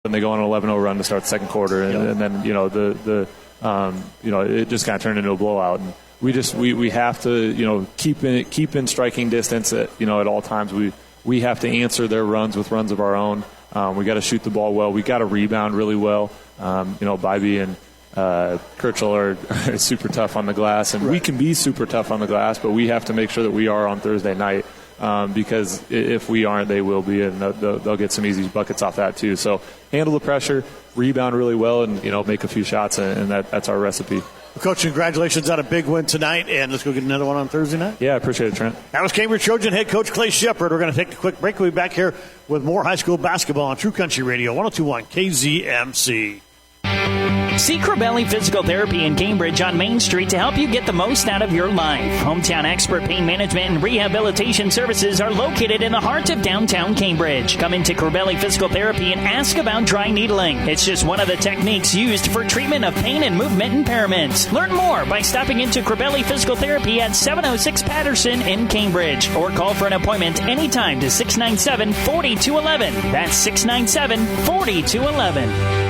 and they go on an 11-0 run to start the second quarter, and then it just kind of turned into a blowout. And we have to keep in striking distance at all times. We have to answer their runs with runs of our own. We got to shoot the ball well. We got to rebound really well. Bybee and Kirchhoff are super tough on the glass, and we can be super tough on the glass, but we have to make sure that we are on Thursday night. Because if we aren't, they will be, and they'll get some easy buckets off that too. So handle the pressure, rebound really well, and make a few shots, and that's our recipe. Well, Coach, congratulations on a big win tonight, and let's go get another one on Thursday night. Yeah, I appreciate it, Trent. That was Cambridge Trojan head coach Clay Shepard. We're going to take a quick break. We'll be back here with more high school basketball on True Country Radio 102.1 KZMC. See Corbelli Physical Therapy in Cambridge on Main Street to help you get the most out of your life. Hometown expert pain management and rehabilitation services are located in the heart of downtown Cambridge. Come into Corbelli Physical Therapy and ask about dry needling. It's just one of the techniques used for treatment of pain and movement impairments. Learn more by stopping into Corbelli Physical Therapy at 706 Patterson in Cambridge, or call for an appointment anytime to 697-4211. That's 697-4211.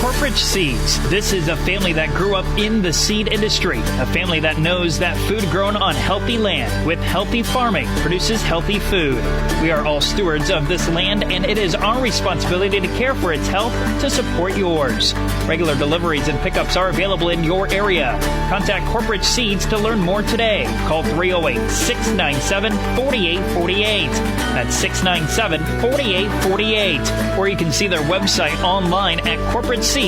Corporate Seeds. This is a family that grew up in the seed industry. A family that knows that food grown on healthy land with healthy farming produces healthy food. We are all stewards of this land, and it is our responsibility to care for its health to support yours. Regular deliveries and pickups are available in your area. Contact Corporate Seeds to learn more today. Call 308-697-4848. That's 697-4848. Or you can see their website online at corporateseeds.com.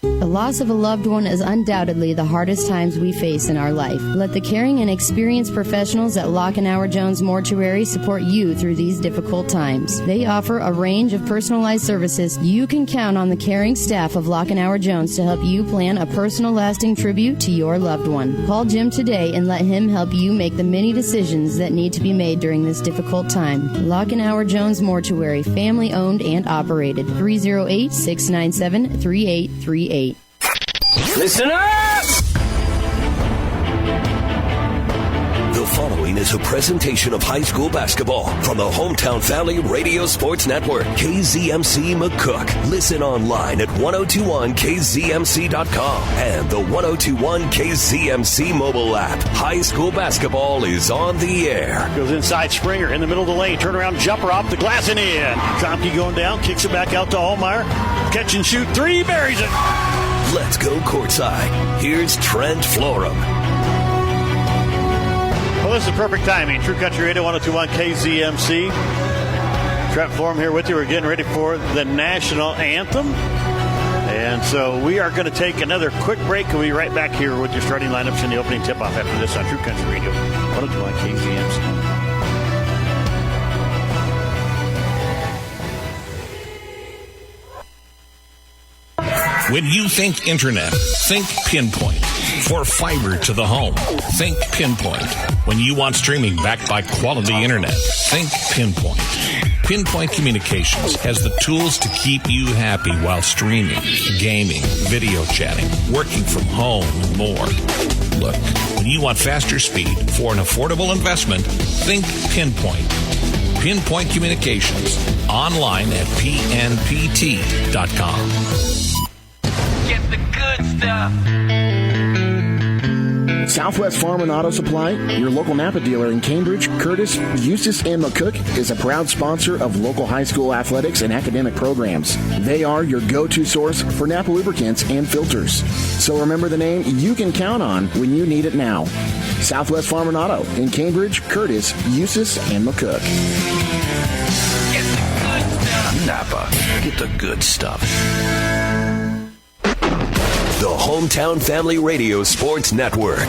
The loss of a loved one is undoubtedly the hardest times we face in our life. Let the caring and experienced professionals at Lockenauer Jones Mortuary support you through these difficult times. They offer a range of personalized services. You can count on the caring staff of Lockenauer Jones to help you plan a personal, lasting tribute to your loved one. Call Jim today and let him help you make the many decisions that need to be made during this difficult time. Lockenauer Jones Mortuary, family owned and operated. 308-697-3838. Listen up! The following is a presentation of high school basketball from the Hometown Valley Radio Sports Network, KZMC McCook. Listen online at 1021kzmc.com and the 1021 KZMC mobile app. High school basketball is on the air. Goes inside Springer in the middle of the lane. Turnaround jumper off the glass and in. Trompke going down, kicks it back out to Hallmeyer. Catch and shoot three, buries it. Let's go courtside. Here's Trent Florum. Well, this is perfect timing. True Country Radio 102.1 KZMC. Trent Florum here with you. We're getting ready for the national anthem. And so we are going to take another quick break. We'll be right back here with your starting lineups and the opening tip-off after this on True Country Radio 102.1 KZMC. When you think internet, think Pinpoint. For fiber to the home, think Pinpoint. When you want streaming backed by quality internet, think Pinpoint. Pinpoint Communications has the tools to keep you happy while streaming, gaming, video chatting, working from home, and more. Look, when you want faster speed for an affordable investment, think Pinpoint. Pinpoint Communications. Online at pnpt.com. Get the good stuff. Southwest Farm and Auto Supply, your local Napa dealer in Cambridge, Curtis, Eustis, and McCook, is a proud sponsor of local high school athletics and academic programs. They are your go-to source for Napa lubricants and filters. So remember the name you can count on when you need it now. Southwest Farm and Auto in Cambridge, Curtis, Eustis, and McCook. Get the good stuff. Napa, get the good stuff. The Hometown Family Radio Sports Network.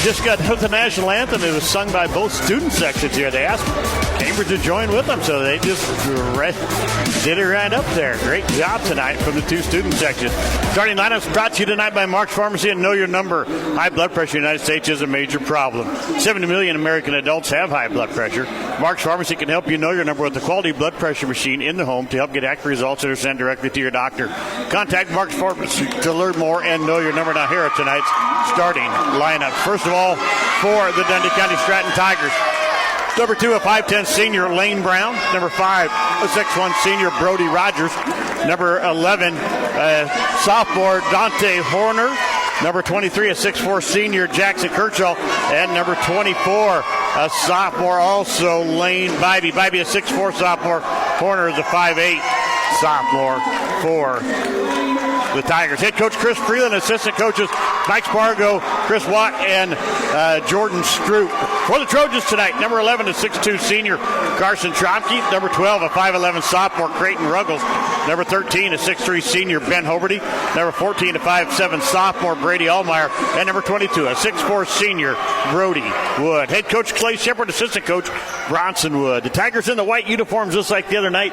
Just got to the national anthem. It was sung by both student sections here. They asked Cambridge to join with them, so they just did it right up there. Great job tonight from the two student sections. Starting lineups brought to you tonight by Mark's Pharmacy and Know Your Number. High blood pressure in the United States is a major problem. 70 million American adults have high blood pressure. Mark's Pharmacy can help you know your number with a quality blood pressure machine in the home to help get accurate results that are sent directly to your doctor. Contact Mark's Pharmacy to learn more and know your number. Now here are tonight's starting lineup. First of all, for the Dundy County Stratton Tigers, Number 2, a 5'10 senior, Lane Brown. Number 5, a 6'1 senior, Brohdey Rogers. Number 11, sophomore, Dante Horner. Number 23, a 6'4 senior, Jackson Kirchhoff. And number 24, a sophomore, also Lane Bybee. Bybee, a 6'4 sophomore. Horner is a 5'8 sophomore for the Tigers. Head coach Chris Freeland, assistant coaches Mike Spargo, Chris Watt, and Jordan Stroop. For the Trojans tonight, number 11, a 6'2 senior, Carson Trompke. Number 12, a 5'11 sophomore, Creighton Ruggles. Number 13, a 6'3 senior, Ben Hoberty. Number 14, a 5'7 sophomore, Brady Allmeyer. And number 22, a 6'4 senior, Brohdey Wood. Head coach Clay Shepard, assistant coach Bronson Wood. The Tigers in the white uniforms just like the other night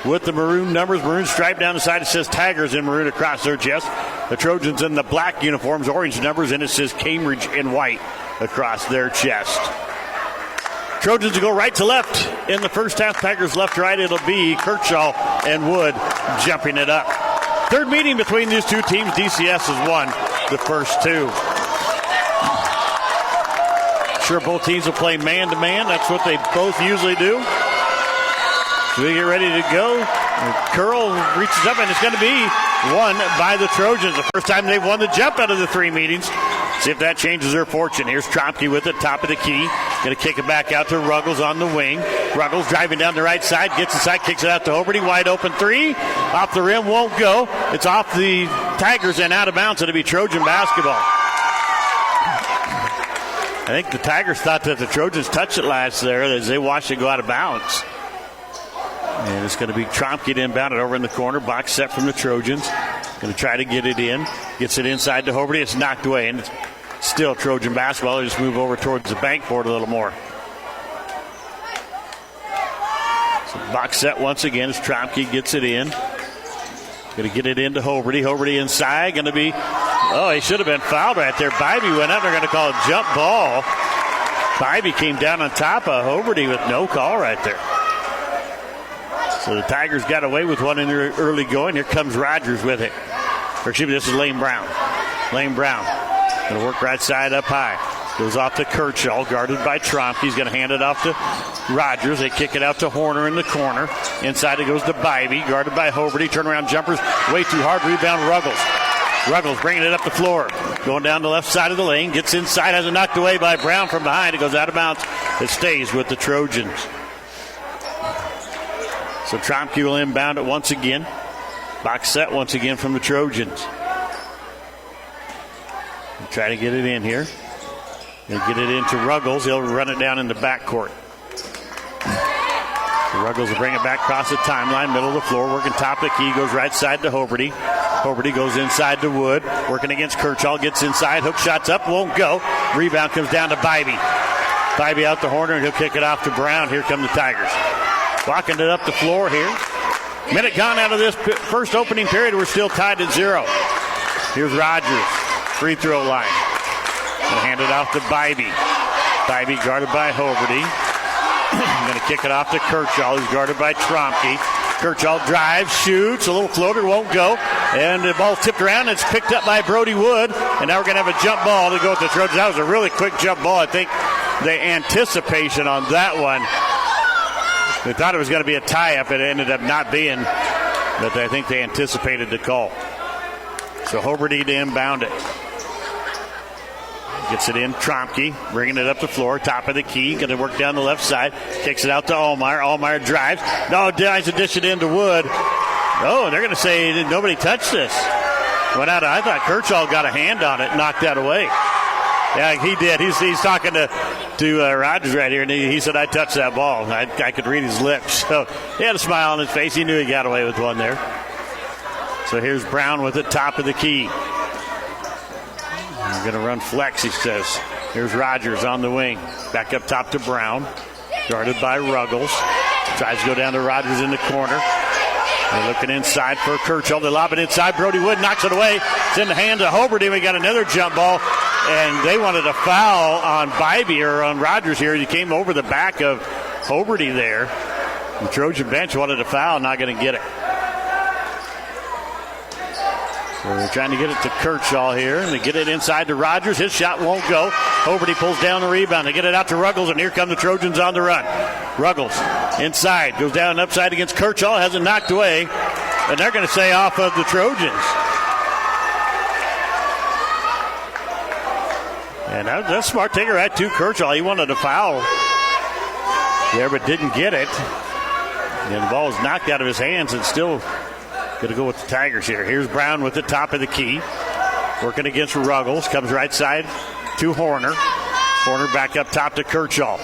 with the maroon numbers, maroon stripe down the side. It says Tigers in maroon across their chest. The Trojans in the black uniforms, orange numbers, and it says Cambridge in white across their chest. Trojans go right to left in the first half. Tigers left to right. It'll be Kirchhoff and Wood jumping it up. Third meeting between these two teams. DCS has won the first two. Sure, both teams will play man-to-man. That's what they both usually do. So we get ready to go. Curl reaches up, and it's going to be won by the Trojans. The first time they've won the jump out of the three meetings. See if that changes their fortune. Here's Trompke with it, top of the key. Going to kick it back out to Ruggles on the wing. Ruggles driving down the right side, gets inside, kicks it out to Hoberty. Wide open three. Off the rim, won't go. It's off the Tigers and out of bounds. It'll be Trojan basketball. I think the Tigers thought that the Trojans touched it last there as they watched it go out of bounds. And it's going to be Trompke inbound it over in the corner. Box set from the Trojans. Going to try to get it in. Gets it inside to Hoberty. It's knocked away. And it's still Trojan basketball. They just move over towards the backboard a little more. So box set once again as Trompke gets it in. Going to get it into Hoberty. Hoberty inside. Going to be, he should have been fouled right there. Bybee went up. They're going to call a jump ball. Bybee came down on top of Hoberty with no call right there. So the Tigers got away with one in their early going. Here comes Rogers with it. Or excuse me, this is Lane Brown. Lane Brown going to work right side up high. Goes off to Kirchhoff, guarded by Trompke. He's going to hand it off to Rogers. They kick it out to Horner in the corner. Inside it goes to Bybee, guarded by Hoberty. Turnaround jumpers, way too hard. Rebound Ruggles. Ruggles bringing it up the floor. Going down the left side of the lane. Gets inside, has it knocked away by Brown from behind. It goes out of bounds. It stays with the Trojans. So Trompke will inbound it once again. Box set once again from the Trojans. We'll try to get it in here. They'll get it into Ruggles. He'll run it down in the backcourt. So Ruggles will bring it back across the timeline, middle of the floor, working top of the key, goes right side to Hoberty. Hoberty goes inside to Wood, working against Kirchhoff, gets inside, hook shots up, won't go. Rebound comes down to Bybee. Bybee out to Horner, and he'll kick it off to Brown. Here come the Tigers. Walking it up the floor here. Minute gone out of this first opening period. We're still tied at 0. Here's Rogers. Free throw line. Going to hand it off to Bybee. Bybee guarded by Hoberty. Going to kick it off to Kirchhoff, who's guarded by Trompke. Kirchhoff drives, shoots. A little floater, won't go. And the ball tipped around. It's picked up by Brohdey Wood. And now we're going to have a jump ball to go with the Trojans. That was a really quick jump ball. I think the anticipation on that one, they thought it was going to be a tie-up. It ended up not being, but I think they anticipated the call. So Hoberty to inbound it. Gets it in, Trompke, bringing it up the floor, top of the key, going to work down the left side, kicks it out to Allmeyer. Allmeyer drives. No, tries to dish it into Wood. Oh, they're going to say nobody touched this. Went out. I thought Kirchhoff got a hand on it, knocked that away. Yeah, he did. He's talking to Rogers right here, and he said, I touched that ball. I could read his lips. So he had a smile on his face. He knew he got away with one there. So here's Brown with it, top of the key. We're going to run flex, he says. Here's Rogers on the wing. Back up top to Brown. Guarded by Ruggles. Tries to go down to Rogers in the corner. They're looking inside for Kirchhoff. They lob it inside. Brohdey Wood knocks it away. It's in the hands of Hoberty. We got another jump ball. And they wanted a foul on Bybee or on Rogers here. He came over the back of Hoberty there. The Trojan bench wanted a foul, not going to get it. So they're trying to get it to Kirchhoff here. And they get it inside to Rogers. His shot won't go. Hoberty pulls down the rebound. They get it out to Ruggles, and here come the Trojans on the run. Ruggles inside, goes down and upside against Kirchhoff, has it knocked away, and they're going to say off of the Trojans. And that's smart taker right to Kirchhoff. He wanted a foul there, but didn't get it. And the ball was knocked out of his hands, and still going to go with the Tigers here. Here's Brown with the top of the key. Working against Ruggles. Comes right side to Horner. Horner back up top to Kirchhoff.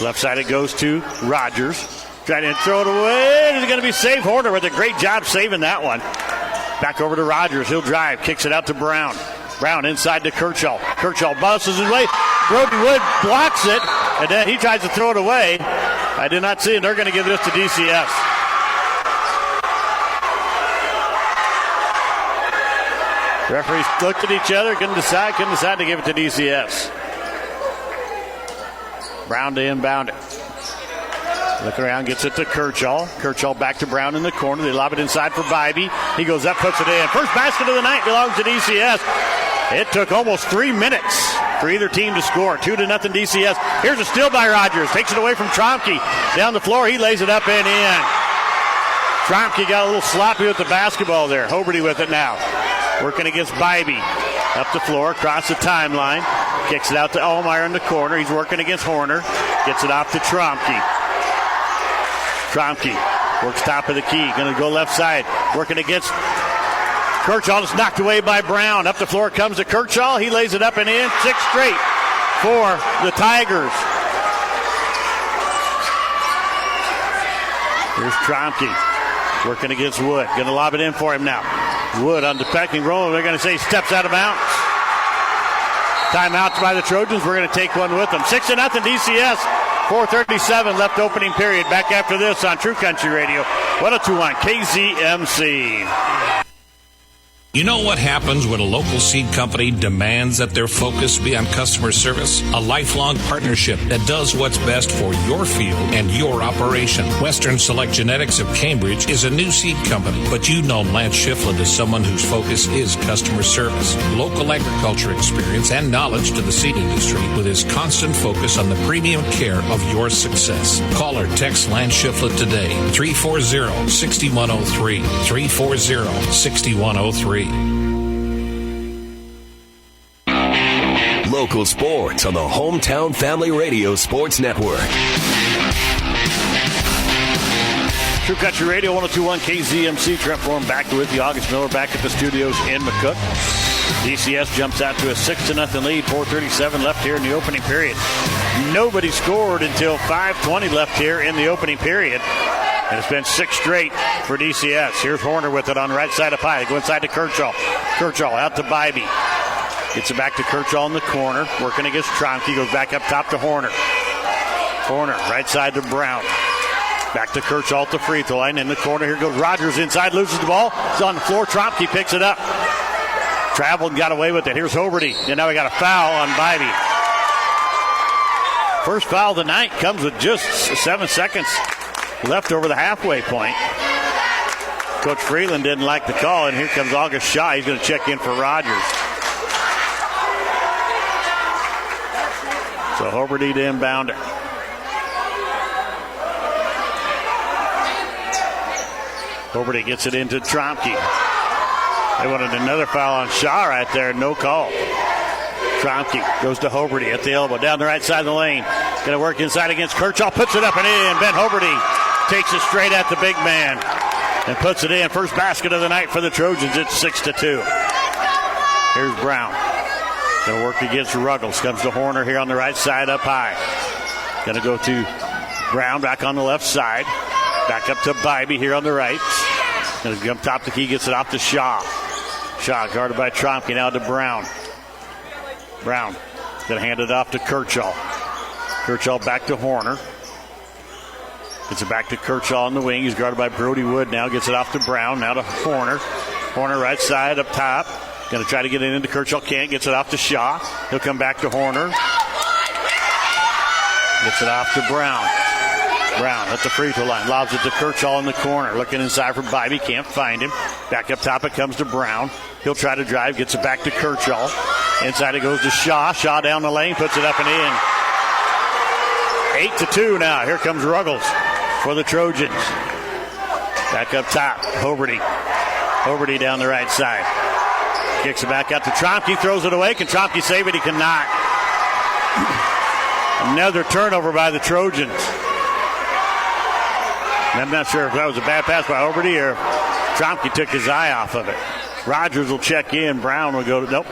Left side it goes to Rogers. Trying to throw it away. It's going to be safe. Horner with a great job saving that one. Back over to Rogers. He'll drive. Kicks it out to Brown. Brown inside to Kirchhoff. Kirchhoff bounces his way. Brohdey Wood blocks it. And then he tries to throw it away. I did not see it. They're going to give this to DCS. Referees looked at each other, couldn't decide to give it to DCS. Brown to inbound it. Look around, gets it to Kirchhoff. Kirchhoff back to Brown in the corner. They lob it inside for Bybee. He goes up, puts it in. First basket of the night belongs to DCS. It took almost 3 minutes for either team to score. 2-0 DCS. Here's a steal by Rogers. Takes it away from Trompke. Down the floor, he lays it up and in. Trompke got a little sloppy with the basketball there. Hoberty with it now. Working against Bybee. Up the floor, across the timeline. Kicks it out to Allmeyer in the corner. He's working against Horner. Gets it off to Trompke. Trompke works top of the key. Going to go left side. Working against Kirchhoff. It's knocked away by Brown. Up the floor comes to Kirchhoff. He lays it up and in. 6 straight for the Tigers. Here's Trompke. Working against Wood. Going to lob it in for him now. Wood on the pecking roll. They're going to say steps out of bounds. Timeout by the Trojans. We're going to take one with them. 6-0 DCS. 4:37 left opening period. Back after this on True Country Radio. 102.1 KZMC. You know what happens when a local seed company demands that their focus be on customer service? A lifelong partnership that does what's best for your field and your operation. Western Select Genetics of Cambridge is a new seed company, but you know Lance Shiflett is someone whose focus is customer service, local agriculture experience, and knowledge to the seed industry with his constant focus on the premium care of your success. Call or text Lance Shiflett today, 340-6103, 340-6103. Local sports on the Hometown Family Radio Sports Network. True Country Radio, 102.1 KZMC. Trent Form back with you. August Miller back at the studios in McCook. DCS jumps out to a 6-0 lead. 4:37 left here in the opening period. Nobody scored until 5:20 left here in the opening period. And it's been 6 straight for DCS. Here's Horner with it on the right side of Pye. They go inside to Kirchhoff. Kirchhoff out to Bybee. Gets it back to Kirchhoff in the corner. Working against Trompke. Goes back up top to Horner. Horner right side to Brown. Back to Kirchhoff at the free throw line. In the corner, here goes Rogers inside. Loses the ball. It's on the floor. Trompke picks it up. Traveled and got away with it. Here's Hoberty. And now we got a foul on Bybee. First foul of the night comes with just 7 seconds left over the halfway point. Coach Freeland didn't like the call, and here comes August Shaw. He's going to check in for Rogers. So Hoberty to inbound it. Hoberty gets it into Trompke. They wanted another foul on Shaw right there. No call. Trompke goes to Hoberty at the elbow. Down the right side of the lane. Going to work inside against Kirchhoff. Puts it up and in. Ben Hoberty takes it straight at the big man and puts it in. First basket of the night for the Trojans. It's 6-2. Here's Brown. Going to work against Ruggles. Comes to Horner here on the right side up high. Going to go to Brown back on the left side. Back up to Bybee here on the right. Going to come top the key. Gets it off to Shaw. Shaw guarded by Trompke. Now to Brown. Brown going to hand it off to Kirchhoff. Kirchhoff back to Horner. Gets it back to Kirchhoff on the wing. He's guarded by Brohdey Wood now. Gets it off to Brown. Now to Horner. Horner right side up top. Going to try to get it into Kirchhoff. Can't. Gets it off to Shaw. He'll come back to Horner. Gets it off to Brown. Brown at the free throw line. Lobs it to Kirchhoff in the corner. Looking inside for Bybee. Can't find him. Back up top it comes to Brown. He'll try to drive. Gets it back to Kirchhoff. Inside it goes to Shaw. Shaw down the lane, puts it up and in. 8-2 now. Here comes Ruggles for the Trojans. Back up top, Hoberty. Hoberty down the right side. Kicks it back out to Trompke, throws it away. Can Trompke save it? He cannot. Another turnover by the Trojans. I'm not sure if that was a bad pass by Hoberty or if Trompke took his eye off of it. Rogers will check in. Brown will go to, nope.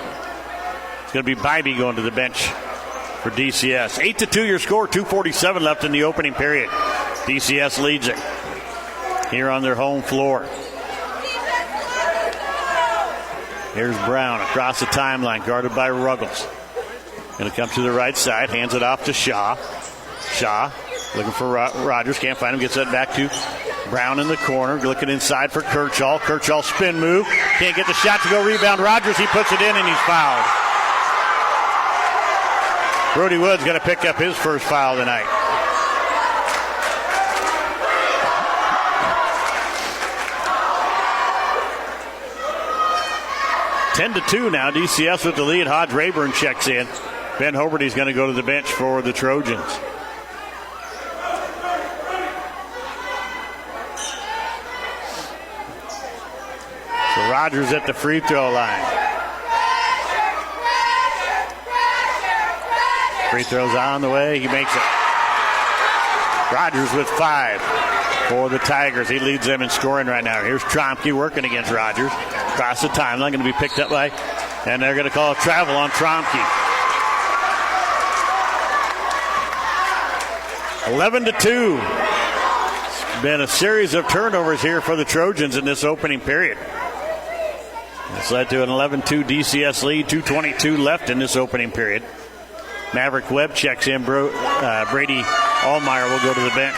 It's going to be Bybee going to the bench for DCS. 8-2 your score, 2:47 left in the opening period. DCS leads it here on their home floor. Here's Brown across the timeline, guarded by Ruggles. Going to come to the right side, hands it off to Shaw. Shaw looking for Rogers, can't find him, gets that back to Brown in the corner, looking inside for Kirchall. Kirchall spin move, can't get the shot to go rebound Rogers, he puts it in and he's fouled. Brohdey Wood's going to pick up his first foul tonight. (10-2) now. DCS with the lead. Hodge Rayburn checks in. Ben Hoberty's going to go to the bench for the Trojans. So Rogers at the free throw line. Free throws on the way. He makes it. Rogers with 5 for the Tigers. He leads them in scoring right now. Here's Trompke working against Rogers. Across the timeline, going to be picked up by, and they're going to call a travel on Trompke. 11-2. It's been a series of turnovers here for the Trojans in this opening period. It's led to an 11-2 DCS lead, 2:22 left in this opening period. Maverick Webb checks in. Brady Allmeyer will go to the bench.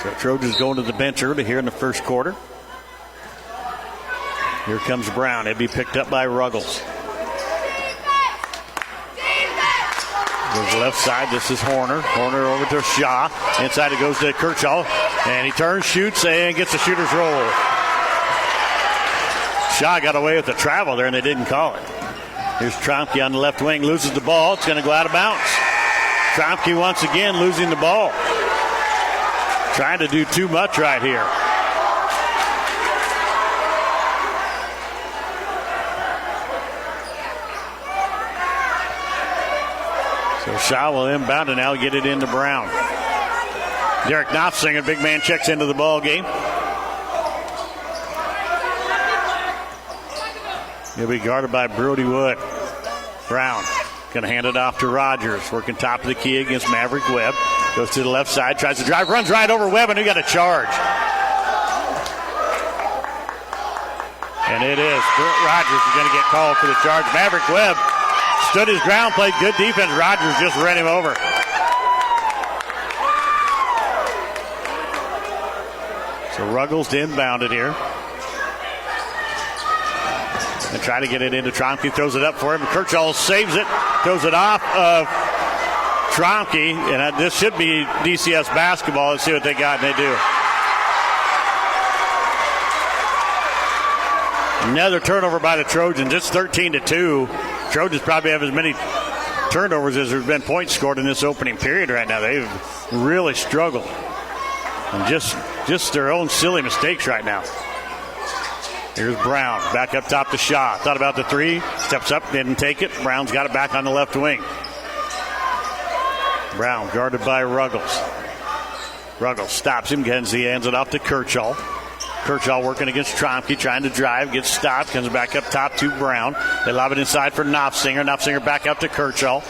So Trojans going to the bench early here in the first quarter. Here comes Brown. It'll be picked up by Ruggles. Goes left side. This is Horner. Horner over to Shaw. Inside it goes to Kirchall. And he turns, shoots, and gets the shooter's roll. Shaw got away with the travel there, and they didn't call it. Here's Trompke on the left wing. Loses the ball. It's going to go out of bounds. Trompke once again losing the ball. Trying to do too much right here. So Shaw will inbound and now get it into Brown. Derek Knopfsinger, big man, checks into the ball game. He'll be guarded by Brohdey Wood. Brown going to hand it off to Rogers. Working top of the key against Maverick Webb. Goes to the left side, tries to drive, runs right over Webb, and he got a charge. And it is. Rogers is going to get called for the charge. Maverick Webb stood his ground, played good defense. Rogers just ran him over. So Ruggles to inbound it here. And try to get it into Trompke. Throws it up for him. Kirchall saves it. Throws it off of Trompke. And this should be DCS basketball. Let's see what they got, and they do. Another turnover by the Trojans. It's 13-2. Trojans probably have as many turnovers as there's been points scored in this opening period right now. They've really struggled. And just their own silly mistakes right now. Here's Brown, back up top to Shaw. Thought about the three, steps up, didn't take it. Brown's got it back on the left wing. Brown guarded by Ruggles. Ruggles stops him, hands it off to Kirchall. Kirchall working against Trompke, trying to drive, gets stopped, comes back up top to Brown. They lob it inside for Knopfsinger. Knopfsinger back out to Kirchall.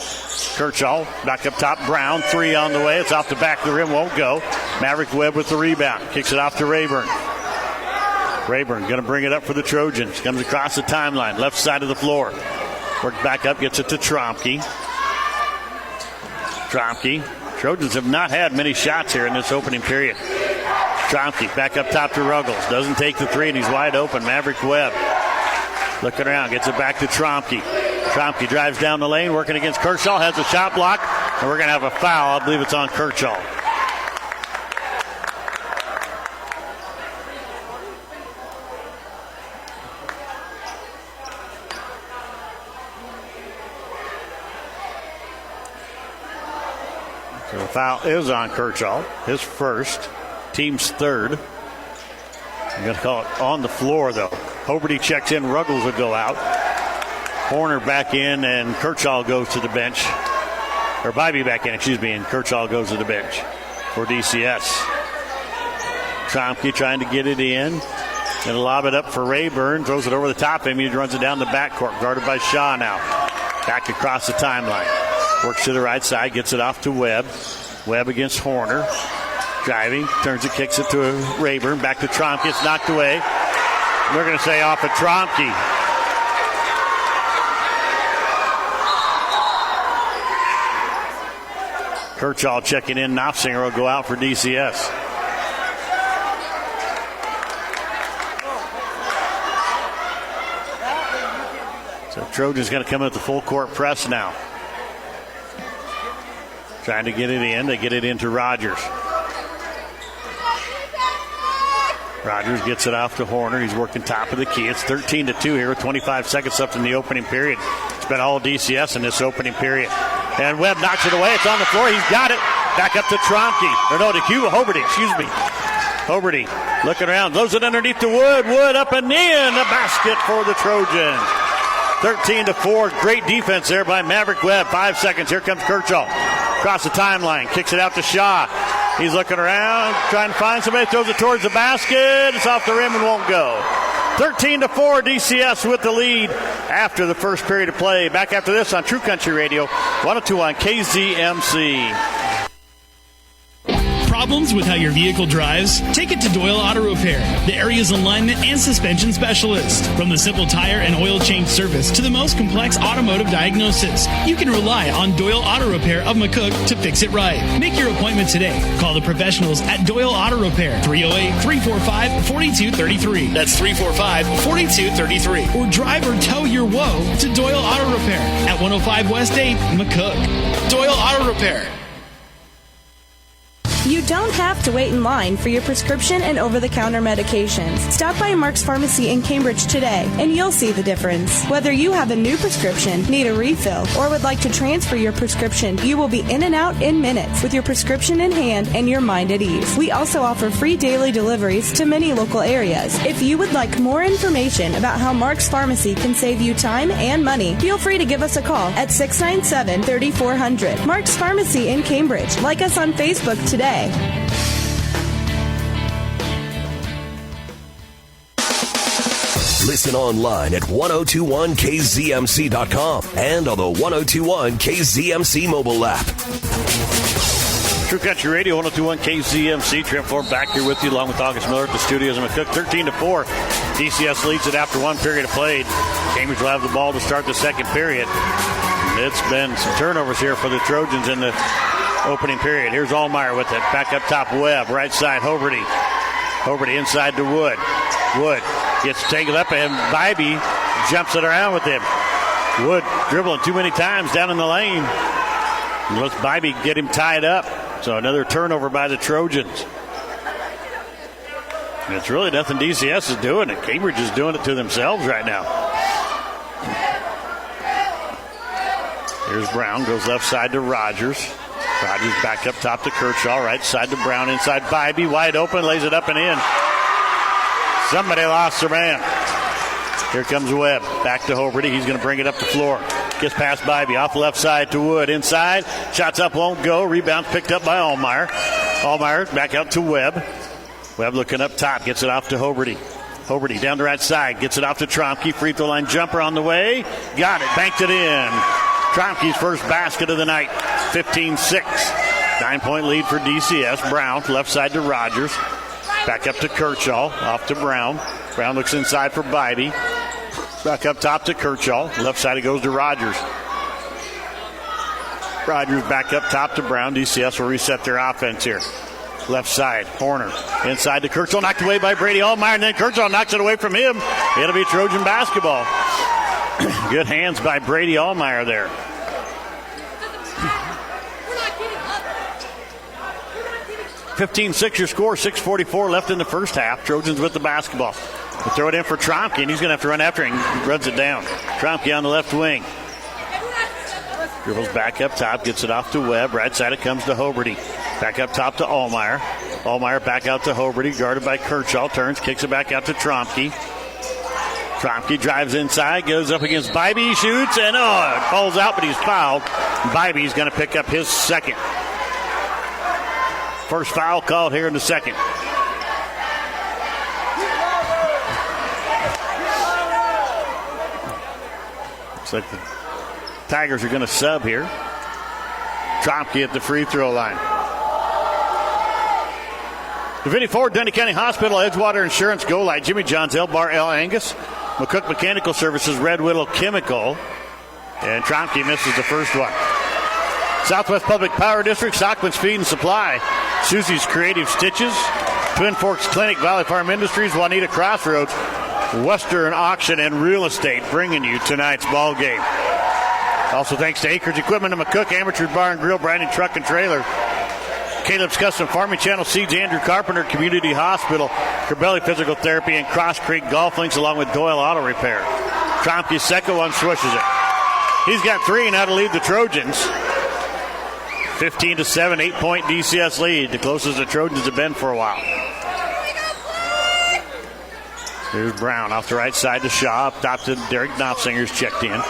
Kirchall back up top, Brown, 3 on the way. It's off the back of the rim, won't go. Maverick Webb with the rebound, kicks it off to Rayburn. Rayburn going to bring it up for the Trojans. Comes across the timeline, left side of the floor. Worked back up, gets it to Trompke. Trompke. Trojans have not had many shots here in this opening period. Trompke back up top to Ruggles. Doesn't take the three, and he's wide open. Maverick Webb looking around, gets it back to Trompke. Trompke drives down the lane, working against Kirchall, has a shot block, and we're going to have a foul. I believe it's on Kirchall. So the foul is on Kershaw, his first, team's third. I'm going to call it on the floor, though. Hoberty checks in, Ruggles will go out. Horner back in, and Kershaw goes to the bench. Or Bybee back in, and Kershaw goes to the bench for DCS. Trompke trying to get it in. Going to lob it up for Rayburn. Throws it over the top of him. He runs it down the backcourt. Guarded by Shaw now. Back across the timeline. Works to the right side. Gets it off to Webb. Webb against Horner. Driving. Turns it, kicks it to Rayburn. Back to Trompke. It's knocked away. We're going to say off of Trompke. Kershaw checking in. Knopfsinger will go out for DCS. So Trojans going to come in with the full court press now. Trying to get it in. They get it into Rogers. Rogers gets it off to Horner. He's working top of the key. It's 13-2 here with 25 seconds left in the opening period. It's been all DCS in this opening period. And Webb knocks it away. It's on the floor. He's got it. Back up to Trompke. Or no, to Hoberty, Hoberty looking around. Throws it underneath to Wood. Wood up and in. A basket for the Trojans. 13-4. Great defense there by Maverick Webb. 5 seconds. Here comes Kershaw. Across the timeline. Kicks it out to Shaw. He's looking around, trying to find somebody. Throws it towards the basket. It's off the rim and won't go. 13-4. DCS with the lead after the first period of play. Back after this on True Country Radio. 102 on KZMC. Problems with how your vehicle drives? Take it to Doyle Auto Repair, the area's alignment and suspension specialist. From the simple tire and oil change service to the most complex automotive diagnosis, you can rely on Doyle Auto Repair of McCook to fix it right. Make your appointment today. Call the professionals at Doyle Auto Repair, 308-345-4233. That's 345-4233. Or drive or tow your woe to Doyle Auto Repair at 105 West 8, McCook. Doyle Auto Repair. You don't have to wait in line for your prescription and over-the-counter medications. Stop by Mark's Pharmacy in Cambridge today, and you'll see the difference. Whether you have a new prescription, need a refill, or would like to transfer your prescription, you will be in and out in minutes with your prescription in hand and your mind at ease. We also offer free daily deliveries to many local areas. If you would like more information about how Mark's Pharmacy can save you time and money, feel free to give us a call at 697-3400. Mark's Pharmacy in Cambridge. Like us on Facebook today. Listen online at 1021kzmc.com and on the 1021 KZMC mobile app. True Country Radio, 1021 KZMC. Trent Ford back here with you along with August Miller at the studios in McCook. 13-4. DCS leads it after one period of play. Cambridge will have the ball to start the second period. It's been some turnovers here for the Trojans in the opening period. Here's Allmeyer with it. Back up top, Webb. Right side, Hoberty. Hoberty inside to Wood. Wood gets taken up, and Bybee jumps it around with him. Wood dribbling too many times down in the lane. Let's Bybee get him tied up. So another turnover by the Trojans. And it's really nothing DCS is doing it. Cambridge is doing it to themselves right now. Here's Brown, goes left side to Rogers. Rogers back up top to Kershaw, right side to Brown, inside Bybee, wide open, lays it up and in. Somebody lost their man. Here comes Webb, back to Hoberty. He's going to bring it up the floor. Gets past Bybee, off the left side to Wood, inside. Shots up, won't go. Rebound picked up by Allmeyer. Allmeyer back out to Webb. Webb looking up top, gets it off to Hoberty. Hoberty down the right side, gets it off to Trompke. Free throw line jumper on the way. Got it, banked it in. Trompke's first basket of the night, 15-6. 9-point lead for DCS. Brown, left side to Rogers. Back up to Kershaw, off to Brown. Brown looks inside for Bybee. Back up top to Kershaw. Left side it goes to Rogers. Rogers back up top to Brown. DCS will reset their offense here. Left side, Horner. Inside to Kershaw, knocked away by Brady Allmeyer, and then Kershaw knocks it away from him. It'll be Trojan basketball. Good hands by Brady Allmeyer there. 15-6 your score, 6:44 left in the first half. Trojans with the basketball. We'll throw it in for Trompke, and he's going to have to run after him. He runs it down. Trompke on the left wing. Dribbles back up top, gets it off to Webb. Right side it comes to Hoberty. Back up top to Allmeyer. Allmeyer back out to Hoberty, guarded by Kershaw. Turns, kicks it back out to Trompke. Trompke drives inside, goes up against Bybee, shoots, and it falls out, but he's fouled. Bybee's going to pick up his second. First foul called here in the second. Looks like the Tigers are going to sub here. Trompke at the free throw line. Divinity Ford, Dundy County Hospital, Edgewater Insurance, Go Light, Jimmy John's, El Bar, El Angus, McCook Mechanical Services, Red Widow Chemical, and Trompke misses the first one. Southwest Public Power District, Stockman's Feed and Supply, Susie's Creative Stitches, Twin Forks Clinic, Valley Farm Industries, Juanita Crossroads, Western Auction and Real Estate bringing you tonight's ball game. Also thanks to Acres Equipment and McCook, Amateur Bar and Grill, Brandon Truck and Trailer, Caleb's Custom Farming Channel Seeds, Andrew Carpenter Community Hospital, Corbelli Physical Therapy, and Cross Creek Golf Links along with Doyle Auto Repair. Trompke's second one swishes it. He's got three now to lead the Trojans. 15-7, 8-point DCS lead. The closest the Trojans have been for a while. Here's Brown off the right side to Shaw. Up top to Derek Knopfsinger's checked in.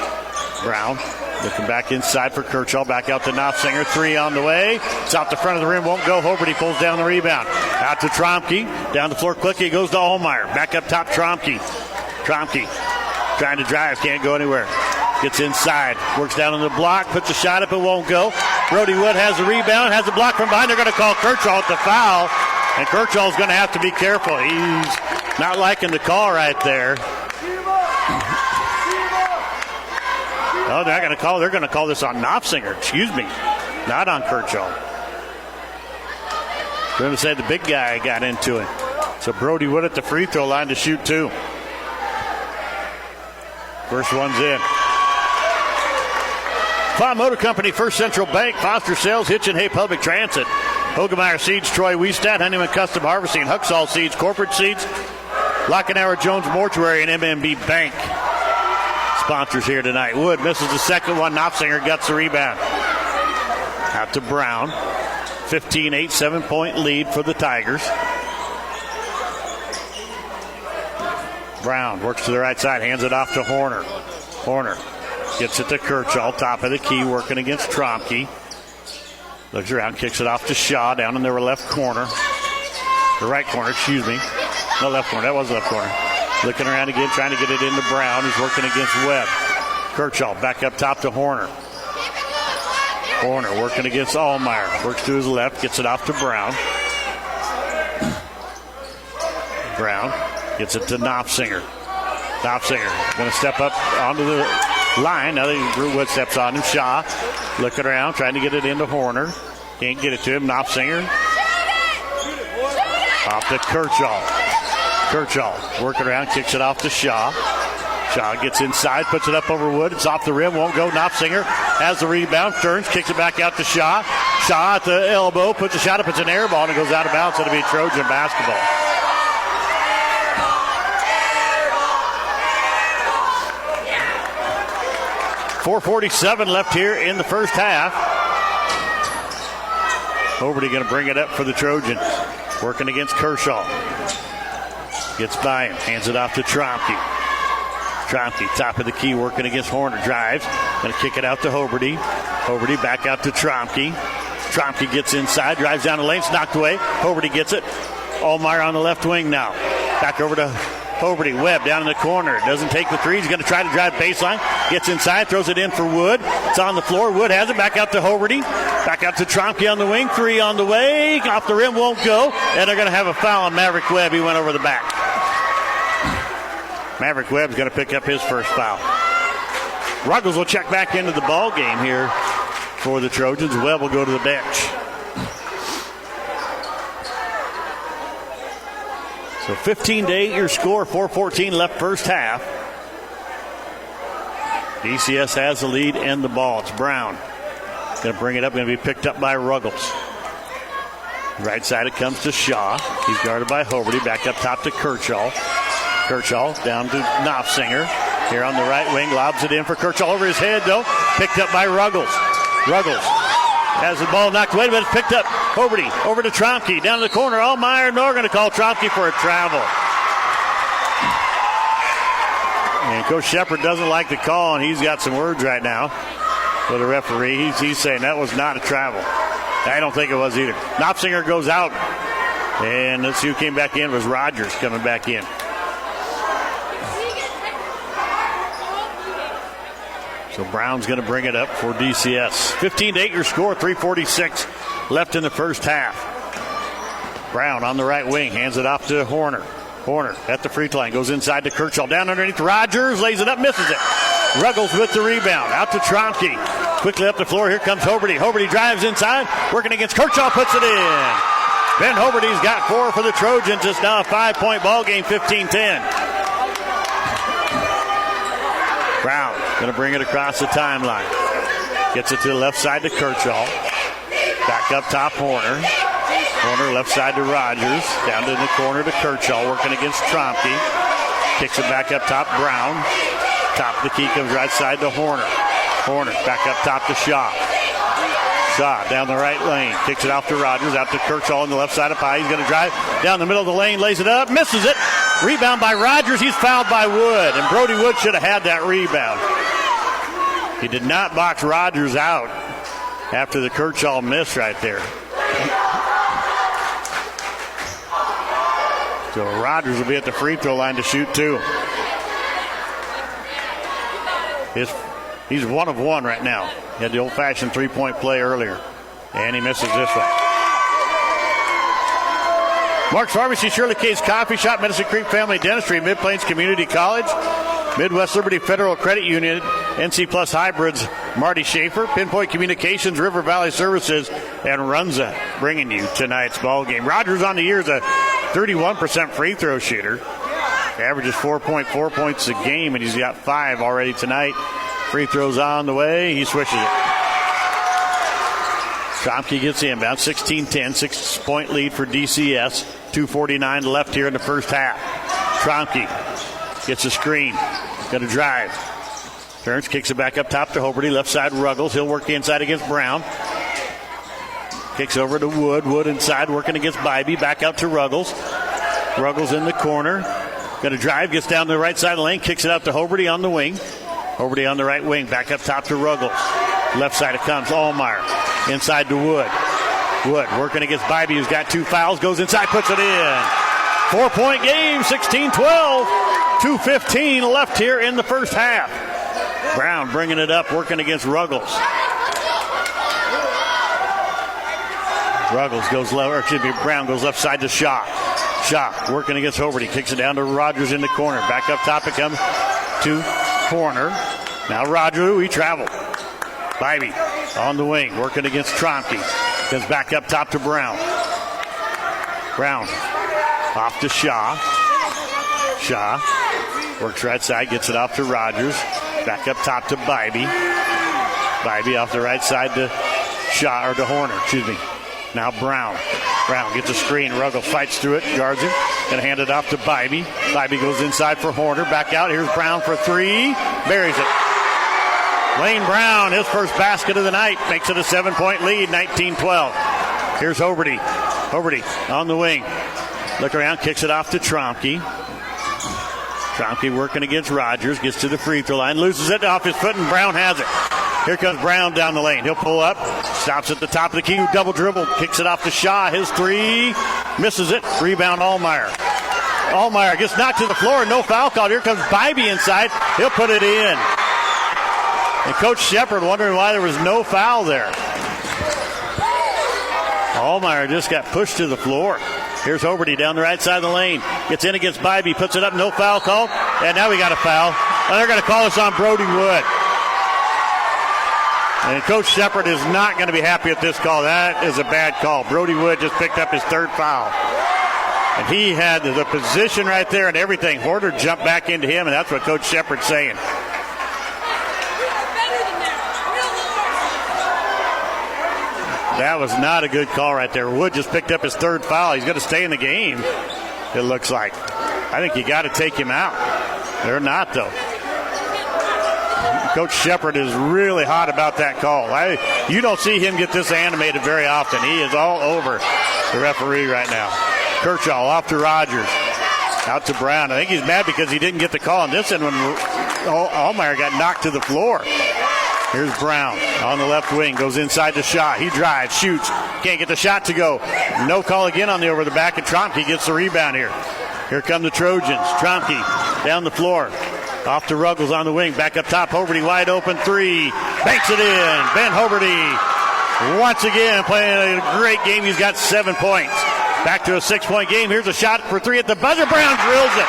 Brown looking back inside for Kershaw. Back out to Knopfsinger. Three on the way. It's out the front of the rim. Won't go. Hoberty pulls down the rebound. Out to Trompke. Down the floor quickly. Goes to Allmeyer. Back up top Trompke. Trompke trying to drive. Can't go anywhere. Gets inside. Works down on the block. Puts a shot up. It won't go. Brohdey Wood has the rebound. Has the block from behind. They're going to call Kershaw at the foul. And Kershaw's going to have to be careful. He's not liking the call right there. Oh, they're going to call. They're going to call this on Knopfsinger. Excuse me, not on Kershaw. They're going to say the big guy got into it. So Brohdey Wood at the free throw line to shoot two. First one's in. Farm Motor Company, First Central Bank, Foster Sales, Hitchin Hay Public Transit, Hogemeyer Seeds, Troy Wiestat, Honeyman Custom Harvesting, Huxall Seeds, Corporate Seeds, Lockenauer Jones Mortuary, and MMB Bank. Sponsors here tonight. Wood misses the second one. Knopfsinger gets the rebound. Out to Brown. 15-8, 7-point lead for the Tigers. Brown works to the right side, hands it off to Horner. Horner gets it to Kershaw, top of the key, working against Trompke. Looks around, kicks it off to Shaw down in their left corner. The right corner, excuse me. No, left corner. That was left corner. Looking around again, trying to get it into Brown, who's working against Webb. Kershaw back up top to Horner. Horner working against Allmeyer. Works to his left, gets it off to Brown. Brown gets it to Knopfsinger. Knopfsinger going to step up onto the line. Now Wood steps on him. Shaw looking around, trying to get it into Horner. Can't get it to him. Knopfsinger. Off to Kershaw. Kershaw working around, kicks it off to Shaw. Shaw gets inside, puts it up over Wood. It's off the rim, won't go. Knopfsinger has the rebound, turns, kicks it back out to Shaw. Shaw at the elbow, puts a shot up. It's an air ball, and it goes out of bounds. It'll be Trojan basketball. .447 left here in the first half. Hoberty going to bring it up for the Trojans. Working against Kershaw. Gets by him. Hands it off to Trompke. Trompke, top of the key, working against Horner. Drives. Going to kick it out to Hoberty. Hoberty back out to Trompke. Trompke gets inside. Drives down the lane. It's knocked away. Hoberty gets it. Allmeyer on the left wing now. Back over to Hoberty. Webb down in the corner. Doesn't take the three. He's going to try to drive baseline. Gets inside. Throws it in for Wood. It's on the floor. Wood has it. Back out to Hoberty. Back out to Trompke on the wing. Three on the way. Off the rim. Won't go. And they're going to have a foul on Maverick Webb. He went over the back. Maverick Webb's going to pick up his first foul. Ruggles will check back into the ball game here for the Trojans. Webb will go to the bench. So 15-8 your score, 4:14 left first half. DCS has the lead and the ball. It's Brown. Going to bring it up, going to be picked up by Ruggles. Right side it comes to Shaw. He's guarded by Hoberty. Back up top to Kershaw. Kershaw down to Knopfsinger. Here on the right wing, lobs it in for Kershaw over his head, though. Picked up by Ruggles. Ruggles has the ball knocked away, but it's picked up. Hoberty over to Trompke. Down to the corner. Allmeyer, no, going to call Trompke for a travel. And Coach Shepard doesn't like the call, and he's got some words right now with the referee. He's saying that was not a travel. I don't think it was either. Knopfsinger goes out. And let's see who came back in. It was Rogers coming back in. So Brown's going to bring it up for DCS. 15-8 your score, 3:46 left in the first half. Brown on the right wing, hands it off to Horner. Horner at the free throw line, goes inside to Kershaw. Down underneath Rogers, lays it up, misses it. Ruggles with the rebound, out to Trompke. Quickly up the floor, here comes Hoberty. Hoberty drives inside, working against Kershaw, puts it in. Ben Hoberty's got 4 for the Trojans. It's now a 5-point ball game, 15-10. Brown going to bring it across the timeline. Gets it to the left side to Kershaw. Back up top, Horner. Horner left side to Rogers. Down to the corner to Kershaw, working against Trompke. Kicks it back up top, Brown. Top of the key comes right side to Horner. Horner back up top to Shaw. Shaw down the right lane. Kicks it off to Rogers, out to Kershaw on the left side of Pye. He's going to drive down the middle of the lane, lays it up, misses it. Rebound by Rogers. He's fouled by Wood, and Brohdey Wood should have had that rebound. He did not box Rogers out after the Kershaw miss right there. So Rogers will be at the free throw line to shoot 2. He's 1 of 1 right now. He had the old-fashioned three-point play earlier, and he misses this one. Mark's Pharmacy, Shirley K's Coffee Shop, Medicine Creek Family Dentistry, Mid-Plains Community College, Midwest Liberty Federal Credit Union, NC Plus Hybrids, Marty Schaefer, Pinpoint Communications, River Valley Services, and Runza bringing you tonight's ball game. Rogers on the year is a 31% free throw shooter. Averages 4.4 points a game, and he's got 5 already tonight. Free throws on the way. He switches it. Trompke gets the inbound. 16-10, 6-point lead for DCS. 2:49 left here in the first half. Trompke gets a screen. Going to drive. Turns, kicks it back up top to Hoberty. Left side, Ruggles. He'll work the inside against Brown. Kicks over to Wood. Wood inside, working against Bybee. Back out to Ruggles. Ruggles in the corner. Going to drive, gets down to the right side of the lane. Kicks it out to Hoberty on the wing. Hoberty on the right wing. Back up top to Ruggles. Left side it comes. Allmeyer. Inside to Wood. Wood working against Bybee, who's got 2 fouls. Goes inside, puts it in. 4-point game, 16-12. 2:15 left here in the first half. Brown bringing it up, working against Ruggles. Ruggles goes left, or excuse me, Brown goes left side to Shaw. Shaw working against Hoberty. Kicks it down to Rogers in the corner. Back up top it comes to corner. Now Rogers, we travel. Bybee on the wing, working against Trompke. Goes back up top to Brown. Brown off to Shaw. Shaw works right side, gets it off to Rogers. Back up top to Bybee. Bybee off the right side to Shaw, or to Horner, excuse me. Now Brown. Brown gets a screen. Ruggles fights through it, guards it. Going to hand it off to Bybee. Bybee goes inside for Horner. Back out. Here's Brown for 3. Buries it. Lane Brown, his first basket of the night, makes it a 7-point lead, 19-12. Here's Hoberty. Hoberty on the wing. Look around, kicks it off to Trompke. Trompke working against Rogers. Gets to the free throw line. Loses it off his foot, and Brown has it. Here comes Brown down the lane. He'll pull up. Stops at the top of the key. Double dribble. Kicks it off to Shaw. His 3. Misses it. Rebound Allmeyer. Allmeyer gets knocked to the floor. No foul called. Here comes Bybee inside. He'll put it in. And Coach Shepard wondering why there was no foul there. Allmeyer just got pushed to the floor. Here's Hoberty down the right side of the lane. Gets in against Bybee. Puts it up. No foul called. And now we got a foul. And they're going to call us on Brohdey Wood. And Coach Shepard is not going to be happy at this call. That is a bad call. Brohdey Wood just picked up his 3rd foul. And he had the position right there and everything. Horner jumped back into him, and that's what Coach Shepard's saying. That was not a good call right there. Wood just picked up his 3rd foul. He's going to stay in the game, it looks like. I think you got to take him out. They're not, though. Coach Shepard is really hot about that call. You don't see him get this animated very often. He is all over the referee right now. Kershaw off to Rogers. Out to Brown. I think he's mad because he didn't get the call on this end when Allmeyer got knocked to the floor. Here's Brown on the left wing. Goes inside the shot. He drives, shoots. Can't get the shot to go. No call again on the over the back, and Trompke gets the rebound here. Here come the Trojans. Trompke down the floor. Off to Ruggles on the wing. Back up top. Hoberty wide open three. Banks it in. Ben Hoberty once again playing a great game. He's got 7 points. Back to a 6-point game. Here's a shot for three at the buzzer. Brown drills it.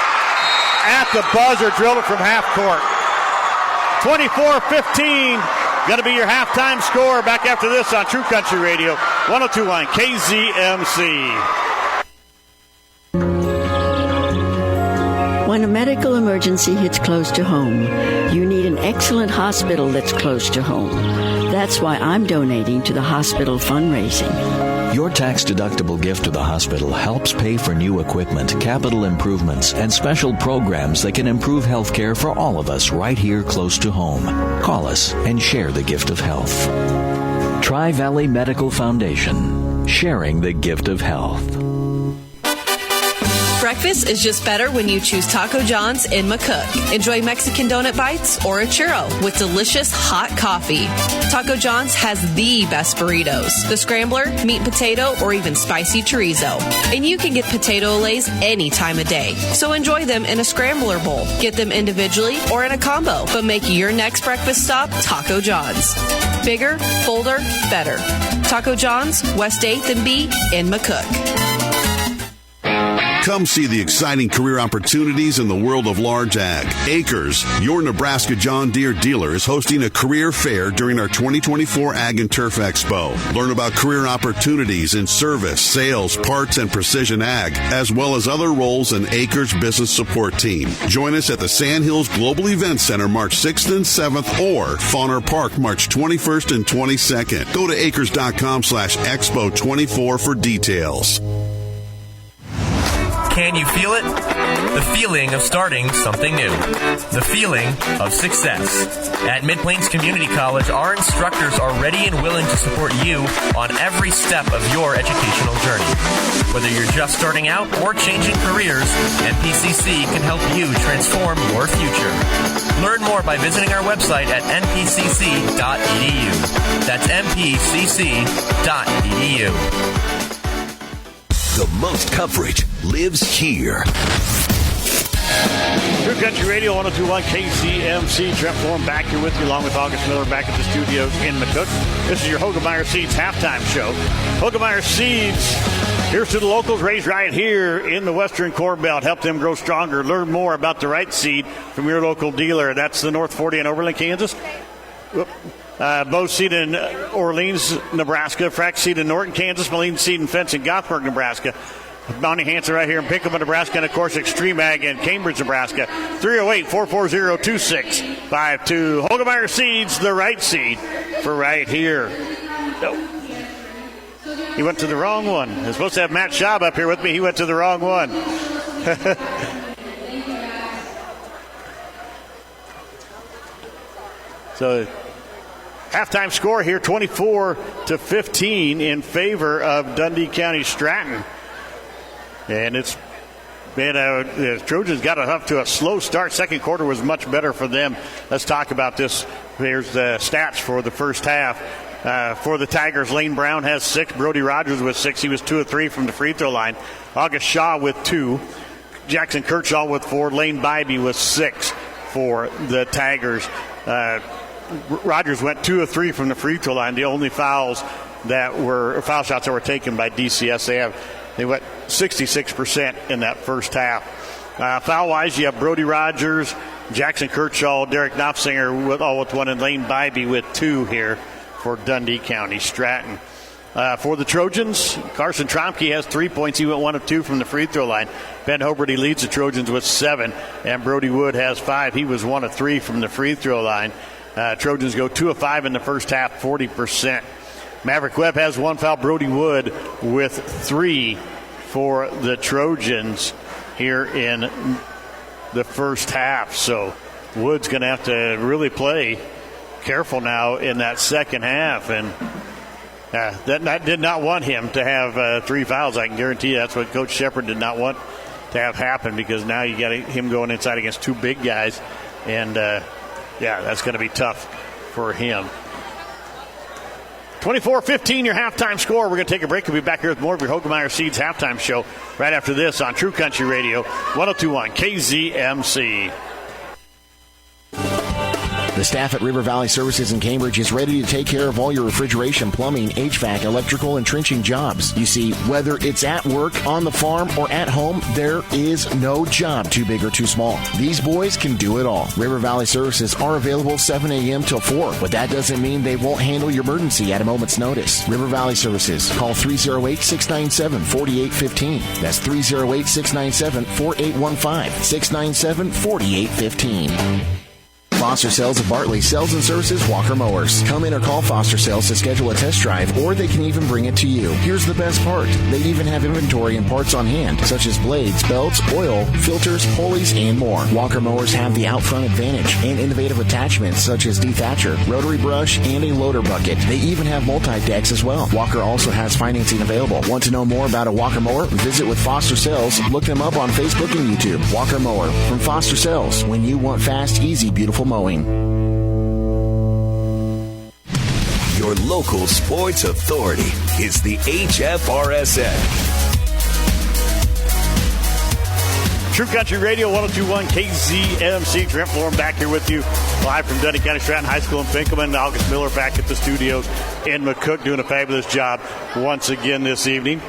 At the buzzer, drilled it from half court. 24-15. Going to be your halftime score. Back after this on True Country Radio. 102.1 KZMC. When a medical emergency hits close to home, you need an excellent hospital that's close to home. That's why I'm donating to the hospital fundraising. Your tax-deductible gift to the hospital helps pay for new equipment, capital improvements, and special programs that can improve health care for all of us right here close to home. Call us and share the gift of health. Tri-Valley Medical Foundation, sharing the gift of health. Breakfast is just better when you choose Taco John's in McCook. Enjoy Mexican donut bites or a churro with delicious hot coffee. Taco John's has the best burritos, the scrambler, meat potato, or even spicy chorizo. And you can get potato olays any time of day. So enjoy them in a scrambler bowl. Get them individually or in a combo. But make your next breakfast stop Taco John's. Bigger, bolder, better. Taco John's, West 8th and B in McCook. Come see the exciting career opportunities in the world of large ag. Acres, your Nebraska John Deere dealer, is hosting a career fair during our 2024 Ag and Turf Expo. Learn about career opportunities in service, sales, parts, and precision ag, as well as other roles in Acres business support team. Join us at the Sandhills Global Event Center March 6th and 7th or Fauner Park March 21st and 22nd. Go to acres.com/expo24 for details. Can you feel it? The feeling of starting something new. The feeling of success. At Mid-Plains Community College, our instructors are ready and willing to support you on every step of your educational journey. Whether you're just starting out or changing careers, MPCC can help you transform your future. Learn more by visiting our website at npcc.edu. That's npcc.edu. The most coverage lives here. True Country Radio 102.1 KZMC. Trent Form back here with you along with August Miller back at the studios in McCook. This is your Hogemeyer Seeds halftime show. Hogemeyer Seeds, here's to the locals raised right here in the Western Corn Belt. Help them grow stronger. Learn more about the right seed from your local dealer. That's the North 40 in Oberlin, Kansas. Bose Seed in Orleans, Nebraska. Frack Seed in Norton, Kansas. Moline Seed and Fence in Gothburg, Nebraska. Bounty Hanson right here in Benkleman, Nebraska. And, of course, Extreme Ag in Cambridge, Nebraska. 308-440-2652. Hogemeyer Seeds, the right seed for right here. Nope. He went to the wrong one. I was supposed to have Matt Schaub up here with me. He went to the wrong one. So, halftime score here, 24-15 in favor of Dundy County Stratton. And it's been the Trojans got off to a slow start. Second quarter was much better for them. Let's talk about this. Here's the stats for the first half. For the Tigers, Lane Brown has 6. Brohdey Rogers with 6. He was 2 of 3 from the free throw line. August Shaw with 2. Jackson Kershaw with 4. Lane Bybee with 6 for the Tigers. Rogers went 2 of 3 from the free throw line. The only foul shots that were taken by DCS. They went 66% in that first half. Foul-wise, you have Brohdey Rogers, Jackson Kershaw, Derek Knopfsinger with 1, and Lane Bybee with 2 here for Dundy County Stratton. For the Trojans, Carson Trompke has 3 points. He went 1 of 2 from the free throw line. Ben Hoberty leads the Trojans with 7, and Brody Wood has 5. He was 1 of 3 from the free throw line. Trojans go 2 of 5 in the first half, 40%. Maverick Webb has 1 foul. Brody Wood with 3 for the Trojans here in the first half. So Wood's going to have to really play careful now in that second half. And that did not want him to have 3 fouls. I can guarantee you that's what Coach Shepard did not want to have happen, because now you got him going inside against 2 big guys. And, that's going to be tough for him. 24-15, your halftime score. We're going to take a break. We'll be back here with more of your Hoegemeyer Seeds halftime show right after this on True Country Radio, 102.1 KZMC. The staff at River Valley Services in Cambridge is ready to take care of all your refrigeration, plumbing, HVAC, electrical, and trenching jobs. You see, whether it's at work, on the farm, or at home, there is no job too big or too small. These boys can do it all. River Valley Services are available 7 a.m. till 4, but that doesn't mean they won't handle your emergency at a moment's notice. River Valley Services. Call 308-697-4815. That's 308-697-4815. 697-4815. Foster Sales of Bartley sells and services Walker mowers. Come in or call Foster Sales to schedule a test drive, or they can even bring it to you. Here's the best part. They even have inventory and parts on hand, such as blades, belts, oil, filters, pulleys, and more. Walker mowers have the out-front advantage and innovative attachments such as dethatcher, rotary brush, and a loader bucket. They even have multi-decks as well. Walker also has financing available. Want to know more about a Walker mower? Visit with Foster Sales. Look them up on Facebook and YouTube. Walker Mower from Foster Sales. When you want fast, easy, beautiful mowing. Your local sports authority is the HFRSN. True Country Radio, 102.1 KZMC. Trent Florin back here with you live from Dundy County Stratton High School in Benkleman. August Miller back at the studios in McCook doing a fabulous job once again this evening.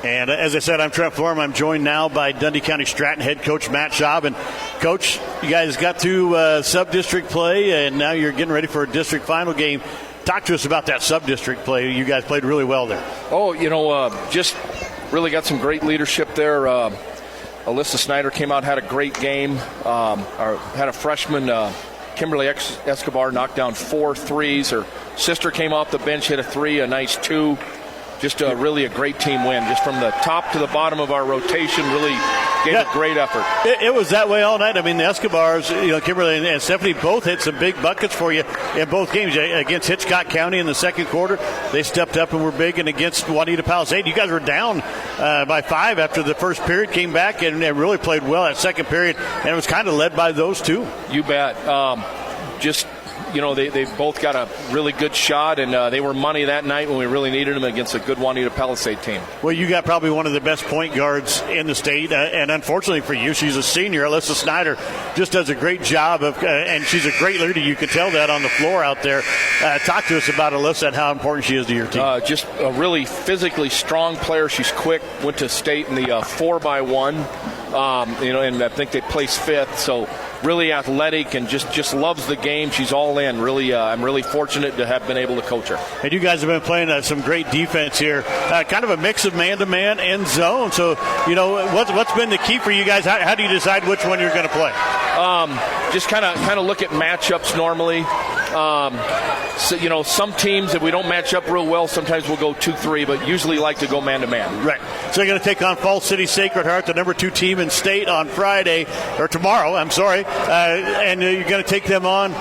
And as I said, I'm Trent Florin. I'm joined now by Dundy County Stratton head coach Matt Schaub. And, Coach, you guys got to sub-district play, and now you're getting ready for a district final game. Talk to us about that sub-district play. You guys played really well there. Oh, just really got some great leadership there. Alyssa Snyder came out, had a great game. Had a freshman, Kimberly Escobar, knocked down 4 threes. Her sister came off the bench, hit a 3, a nice 2. Just really a great team win. Just from the top to the bottom of our rotation, really gave a great effort. It was that way all night. I mean, the Escobars, Kimberly and Stephanie both hit some big buckets for you in both games. Against Hitchcock County in the second quarter, they stepped up and were big. And against Juanita Palisade, you guys were down by 5 after the first period, came back and really played well that second period. And it was kind of led by those two. You bet. They both got a really good shot, and they were money that night when we really needed them against a good Juanita Palisade team. Well, you got probably one of the best point guards in the state, and unfortunately for you, she's a senior. Alyssa Snyder just does a great job, and she's a great leader. You can tell that on the floor out there. Talk to us about Alyssa and how important she is to your team. Just a really physically strong player. She's quick, went to state in the 4x1, and I think they placed 5th, so really athletic and just loves the game. She's all in. Really, I'm really fortunate to have been able to coach her. And you guys have been playing some great defense here, kind of a mix of man-to-man and zone. So, what's been the key for you guys? How do you decide which one you're going to play? Just kind of look at matchups normally. Some teams, if we don't match up real well, sometimes we'll go 2-3, but usually like to go man-to-man. Right. So you're going to take on Falls City Sacred Heart, the number 2 team in state on Friday, or tomorrow, I'm sorry. And you're going to take them on.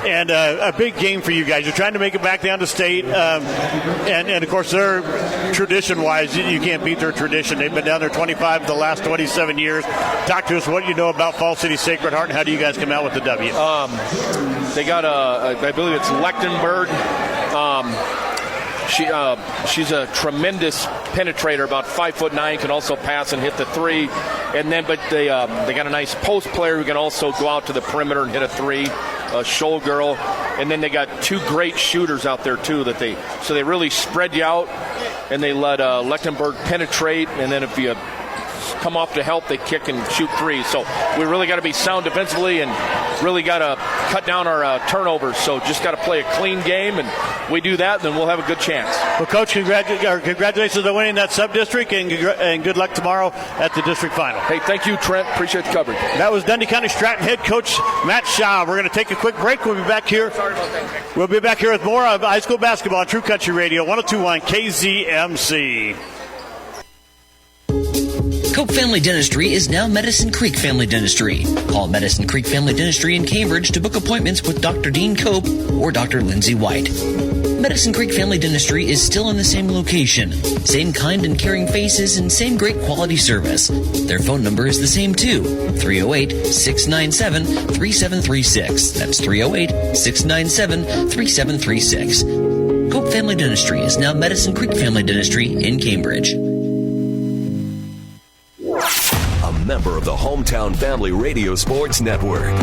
And a big game for you guys. You're trying to make it back down to state. And of course, they're tradition-wise, you can't beat their tradition. They've been down there 25 of the last 27 years. Talk to us what you know about Falls City Sacred Heart and how do you guys come out with the W? They got I believe it's Lechtenberg. She's a tremendous penetrator, about 5'9", can also pass and hit the 3. But they got a nice post player who can also go out to the perimeter and hit a 3, a shoal girl. And then they got 2 great shooters out there too so they really spread you out and they let Lechtenberg penetrate. And then if you come off to help, they kick and shoot 3. So we really got to be sound defensively and really got to cut down our turnovers. So just got to play a clean game, and we do that, then we'll have a good chance. Well, Coach, congratulations on winning that sub-district, and good luck tomorrow at the district final. Hey, thank you, Trent. Appreciate the coverage. That was Dundy County Stratton head coach Matt Schaub. We're going to take a quick break. We'll be back here. Sorry about that. We'll be back here with more of high school basketball on True Country Radio, 102.1 KZMC. Cope Family Dentistry is now Medicine Creek Family Dentistry. Call Medicine Creek Family Dentistry in Cambridge to book appointments with Dr. Dean Cope or Dr. Lindsay White. Medicine Creek Family Dentistry is still in the same location, same kind and caring faces, and same great quality service. Their phone number is the same too, 308-697-3736. That's 308-697-3736. Cope Family Dentistry is now Medicine Creek Family Dentistry in Cambridge. A member of the Hometown Family Radio Sports Network.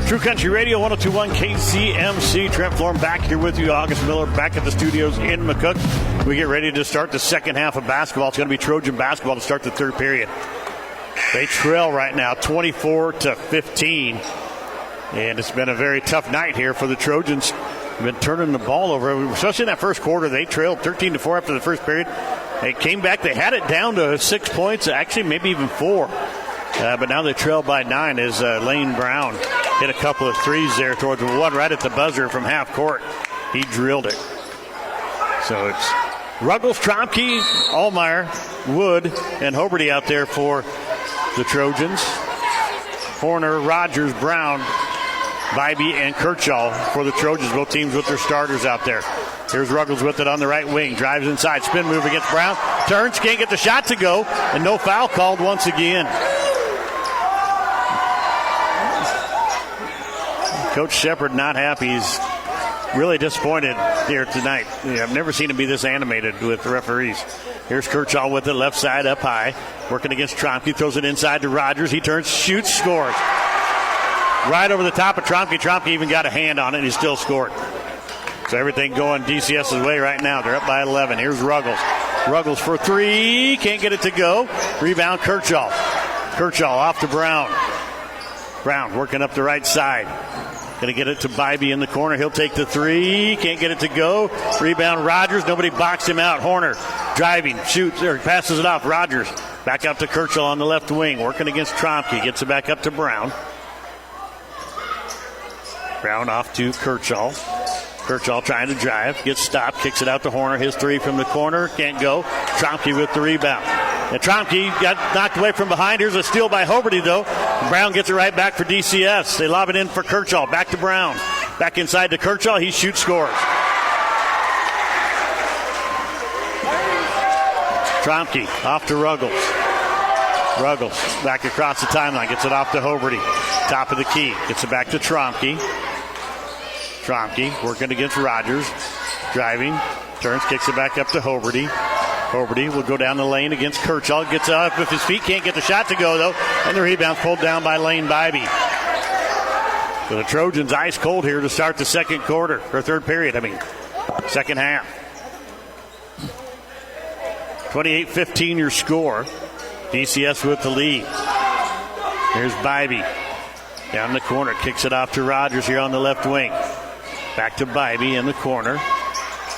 True Country Radio, 102.1 KCMC. Trent Florm back here with you. August Miller back at the studios in McCook. We get ready to start the second half of basketball. It's going to be Trojan basketball to start the third period. They trail right now 24-15. And it's been a very tough night here for the Trojans. They've been turning the ball over, especially in that first quarter. They trailed 13-4 after the first period. They came back. They had it down to 6 points, actually maybe even 4. But now they trail by 9 as Lane Brown hit a couple of threes there towards the one right at the buzzer from half court. He drilled it. So it's Ruggles, Trompke, Allmeyer, Wood, and Hoberty out there for the Trojans. Horner, Rogers, Brown, Bybee, and Kirchhoff for the Trojans. Both teams with their starters out there. Here's Ruggles with it on the right wing. Drives inside. Spin move against Brown. Turns. Can't get the shot to go. And no foul called once again. Coach Shepard not happy. He's really disappointed here tonight. I've never seen him be this animated with the referees. Here's Kirchhoff with it, left side up high. Working against Trompke. Throws it inside to Rogers. He turns, shoots, scores. Right over the top of Trompke. Trompke even got a hand on it, and he still scored. So everything going DCS's way right now. They're up by 11. Here's Ruggles. Ruggles for three. Can't get it to go. Rebound, Kirchhoff. Kirchhoff off to Brown. Brown working up the right side. Going to get it to Bybee in the corner. He'll take the three. Can't get it to go. Rebound, Rogers. Nobody boxed him out. Horner driving, shoots, or passes it off. Rogers back out to Kirchhoff on the left wing. Working against Trompke. Gets it back up to Brown. Brown off to Kirchhoff. Kirchhoff trying to drive. Gets stopped. Kicks it out to Horner. His three from the corner. Can't go. Trompke with the rebound. And Trompke got knocked away from behind. Here's a steal by Hoberty, though. Brown gets it right back for DCS. They lob it in for Kirchhoff. Back to Brown. Back inside to Kirchhoff. He shoots, scores. Trompke off to Ruggles. Ruggles back across the timeline. Gets it off to Hoberty. Top of the key. Gets it back to Trompke. Trompke working against Rogers. Driving. Turns. Kicks it back up to Hoberty. Hoberty will go down the lane against Kirchhoff. Gets up with his feet. Can't get the shot to go, though. And the rebound's pulled down by Lane Bybee. So the Trojans ice cold here to start the second quarter. Or third period, second half. 28-15 your score. DCS with the lead. Here's Bybee. Down the corner. Kicks it off to Rogers here on the left wing. Back to Bybee in the corner.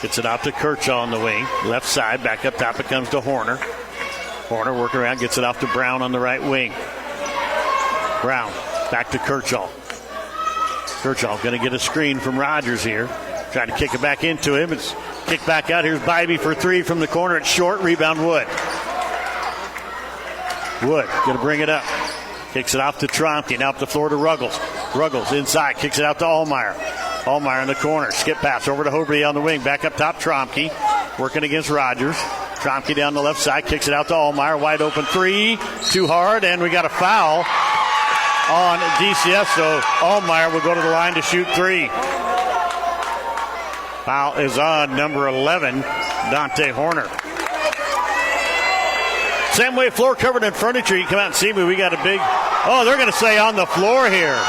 Gets it off to Kirchhoff on the wing. Left side. Back up top. It comes to Horner. Horner working around. Gets it off to Brown on the right wing. Brown. Back to Kirchhoff. Kirchhoff going to get a screen from Rogers here. Trying to kick it back into him. It's kicked back out. Here's Bybee for three from the corner. It's short. Rebound Wood. Wood going to bring it up. Kicks it off to Trompke. Now up the floor to Ruggles. Ruggles inside. Kicks it out to Allmeyer. Allmeyer in the corner. Skip pass over to Hoberty on the wing. Back up top, Trompke. Working against Rogers. Trompke down the left side. Kicks it out to Allmeyer. Wide open three. Too hard. And we got a foul on DCS. So Allmeyer will go to the line to shoot three. Foul is on number 11, Dante Horner. Same way, floor covered in furniture. You come out and see me. We got a big... Oh, they're going to say on the floor here.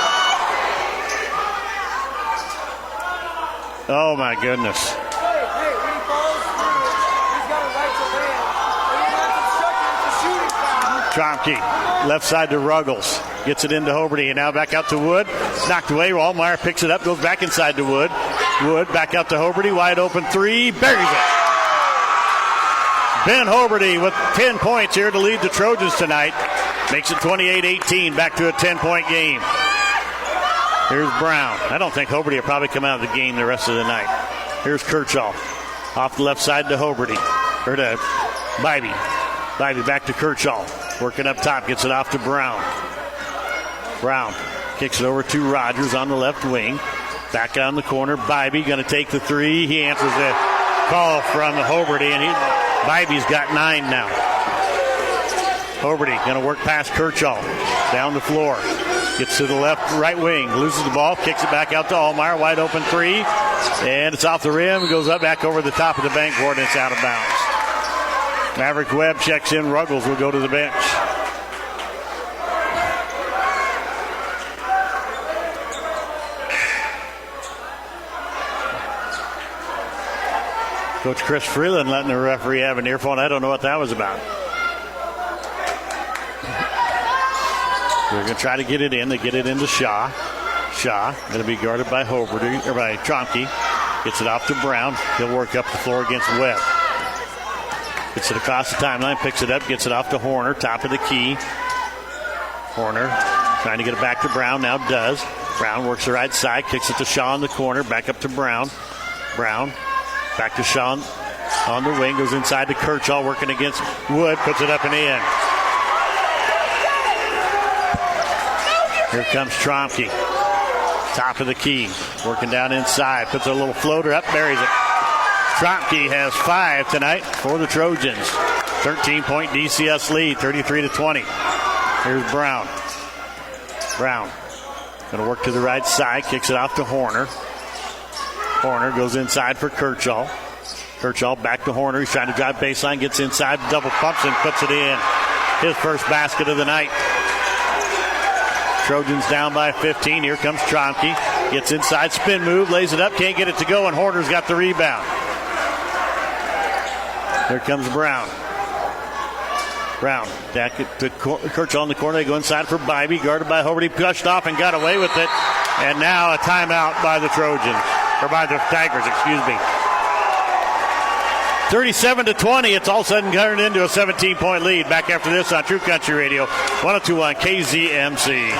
Oh, my goodness. Trompke, left side to Ruggles. Gets it into Hoberty, and now back out to Wood. Knocked away. Allmeyer picks it up, goes back inside to Wood. Wood back out to Hoberty. Wide open three. Buries it. Ben Hoberty with 10 points here to lead the Trojans tonight. Makes it 28-18, back to a 10-point game. Here's Brown. I don't think Hoberty will probably come out of the game the rest of the night. Here's Kirchhoff. Off the left side to Hoberty. Or to Bybee. Bybee back to Kershaw. Working up top. Gets it off to Brown. Brown kicks it over to Rogers on the left wing. Back on the corner. Bybee going to take the three. He answers the call from Hoberty. And Bybee's got 9 now. Hoberty going to work past Kershaw. Down the floor. Gets to the left, right wing. Loses the ball. Kicks it back out to Allmeyer. Wide open three. And it's off the rim. Goes up back over the top of the bank board. And it's out of bounds. Maverick Webb checks in. Ruggles will go to the bench. Coach Chris Freeland letting the referee have an earphone. I don't know what that was about. They're going to try to get it in. They get it into Shaw. Shaw going to be guarded by Hoberty, or by Trompke. Gets it off to Brown. He'll work up the floor against Webb. Gets it across the timeline, picks it up, gets it off to Horner, top of the key. Horner trying to get it back to Brown, now does. Brown works the right side, kicks it to Shaw in the corner, back up to Brown. Brown back to Shaw on the wing, goes inside to Kershaw, working against Wood, puts it up and in. Here comes Trompke. Top of the key. Working down inside. Puts a little floater up. Buries it. Trompke has 5 tonight for the Trojans. 13-point DCS lead. 33-20. Here's Brown. Brown. Going to work to the right side. Kicks it off to Horner. Horner goes inside for Kershaw. Kershaw back to Horner. He's trying to drive baseline. Gets inside. Double pumps and puts it in. His first basket of the night. Trojans down by 15. Here comes Trompke. Gets inside, spin move, lays it up, can't get it to go, and Horner's got the rebound. Here comes Brown. Brown back to Kershaw in the corner. They go inside for Bybee, guarded by Hoberty, pushed off and got away with it. And now a timeout by the Trojans, or by the Tigers, excuse me. 37-20, it's all of a sudden turned into a 17-point lead. Back after this on True Country Radio, 102.1 KZMC.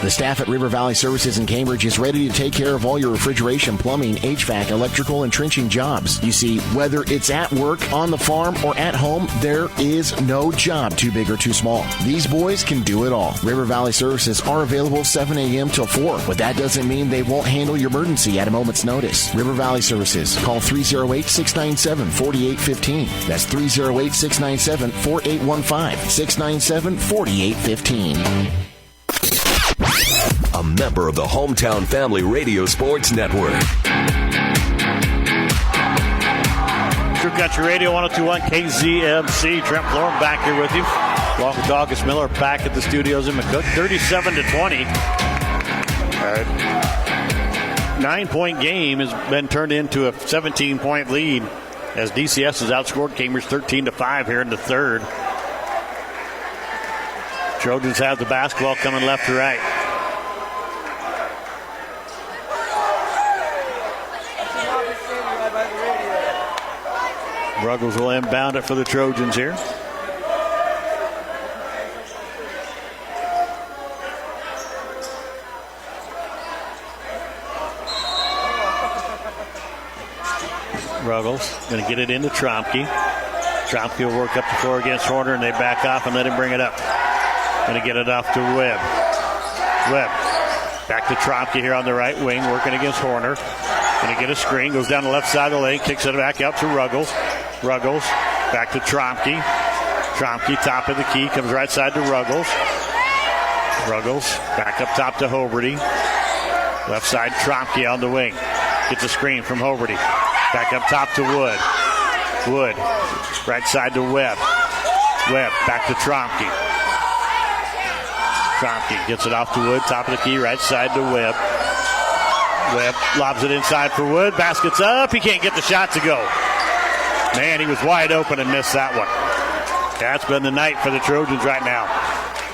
The staff at River Valley Services in Cambridge is ready to take care of all your refrigeration, plumbing, HVAC, electrical, and trenching jobs. You see, whether it's at work, on the farm, or at home, there is no job too big or too small. These boys can do it all. River Valley Services are available 7 a.m. till 4, but that doesn't mean they won't handle your emergency at a moment's notice. River Valley Services. Call 308-697-4815. That's 308-697-4815. 697-4815. A member of the Hometown Family Radio Sports Network. True Country Radio, 102.1 KZMC. Trent Florin back here with you. Along with August Miller back at the studios in McCook. 37-20. 9-point game has been turned into a 17-point lead as DCS has outscored Cambridge 13-5 here in the third. Trojans have the basketball coming left to right. Ruggles will inbound it for the Trojans here. Ruggles going to get it into Trompke. Trompke will work up the floor against Horner, and they back off and let him bring it up. Going to get it off to Webb. Webb back to Trompke here on the right wing, working against Horner. Going to get a screen, goes down the left side of the lane, kicks it back out to Ruggles. Ruggles back to Trompke. Trompke top of the key, comes right side to Ruggles. Ruggles back up top to Hoberty. Left side Trompke on the wing. Gets a screen from Hoberty. Back up top to Wood. Wood right side to Webb. Webb back to Trompke. Trompke gets it off to Wood, top of the key, right side to Webb. Webb lobs it inside for Wood. Basket's up. He can't get the shot to go. Man, he was wide open and missed that one. That's been the night for the Trojans right now.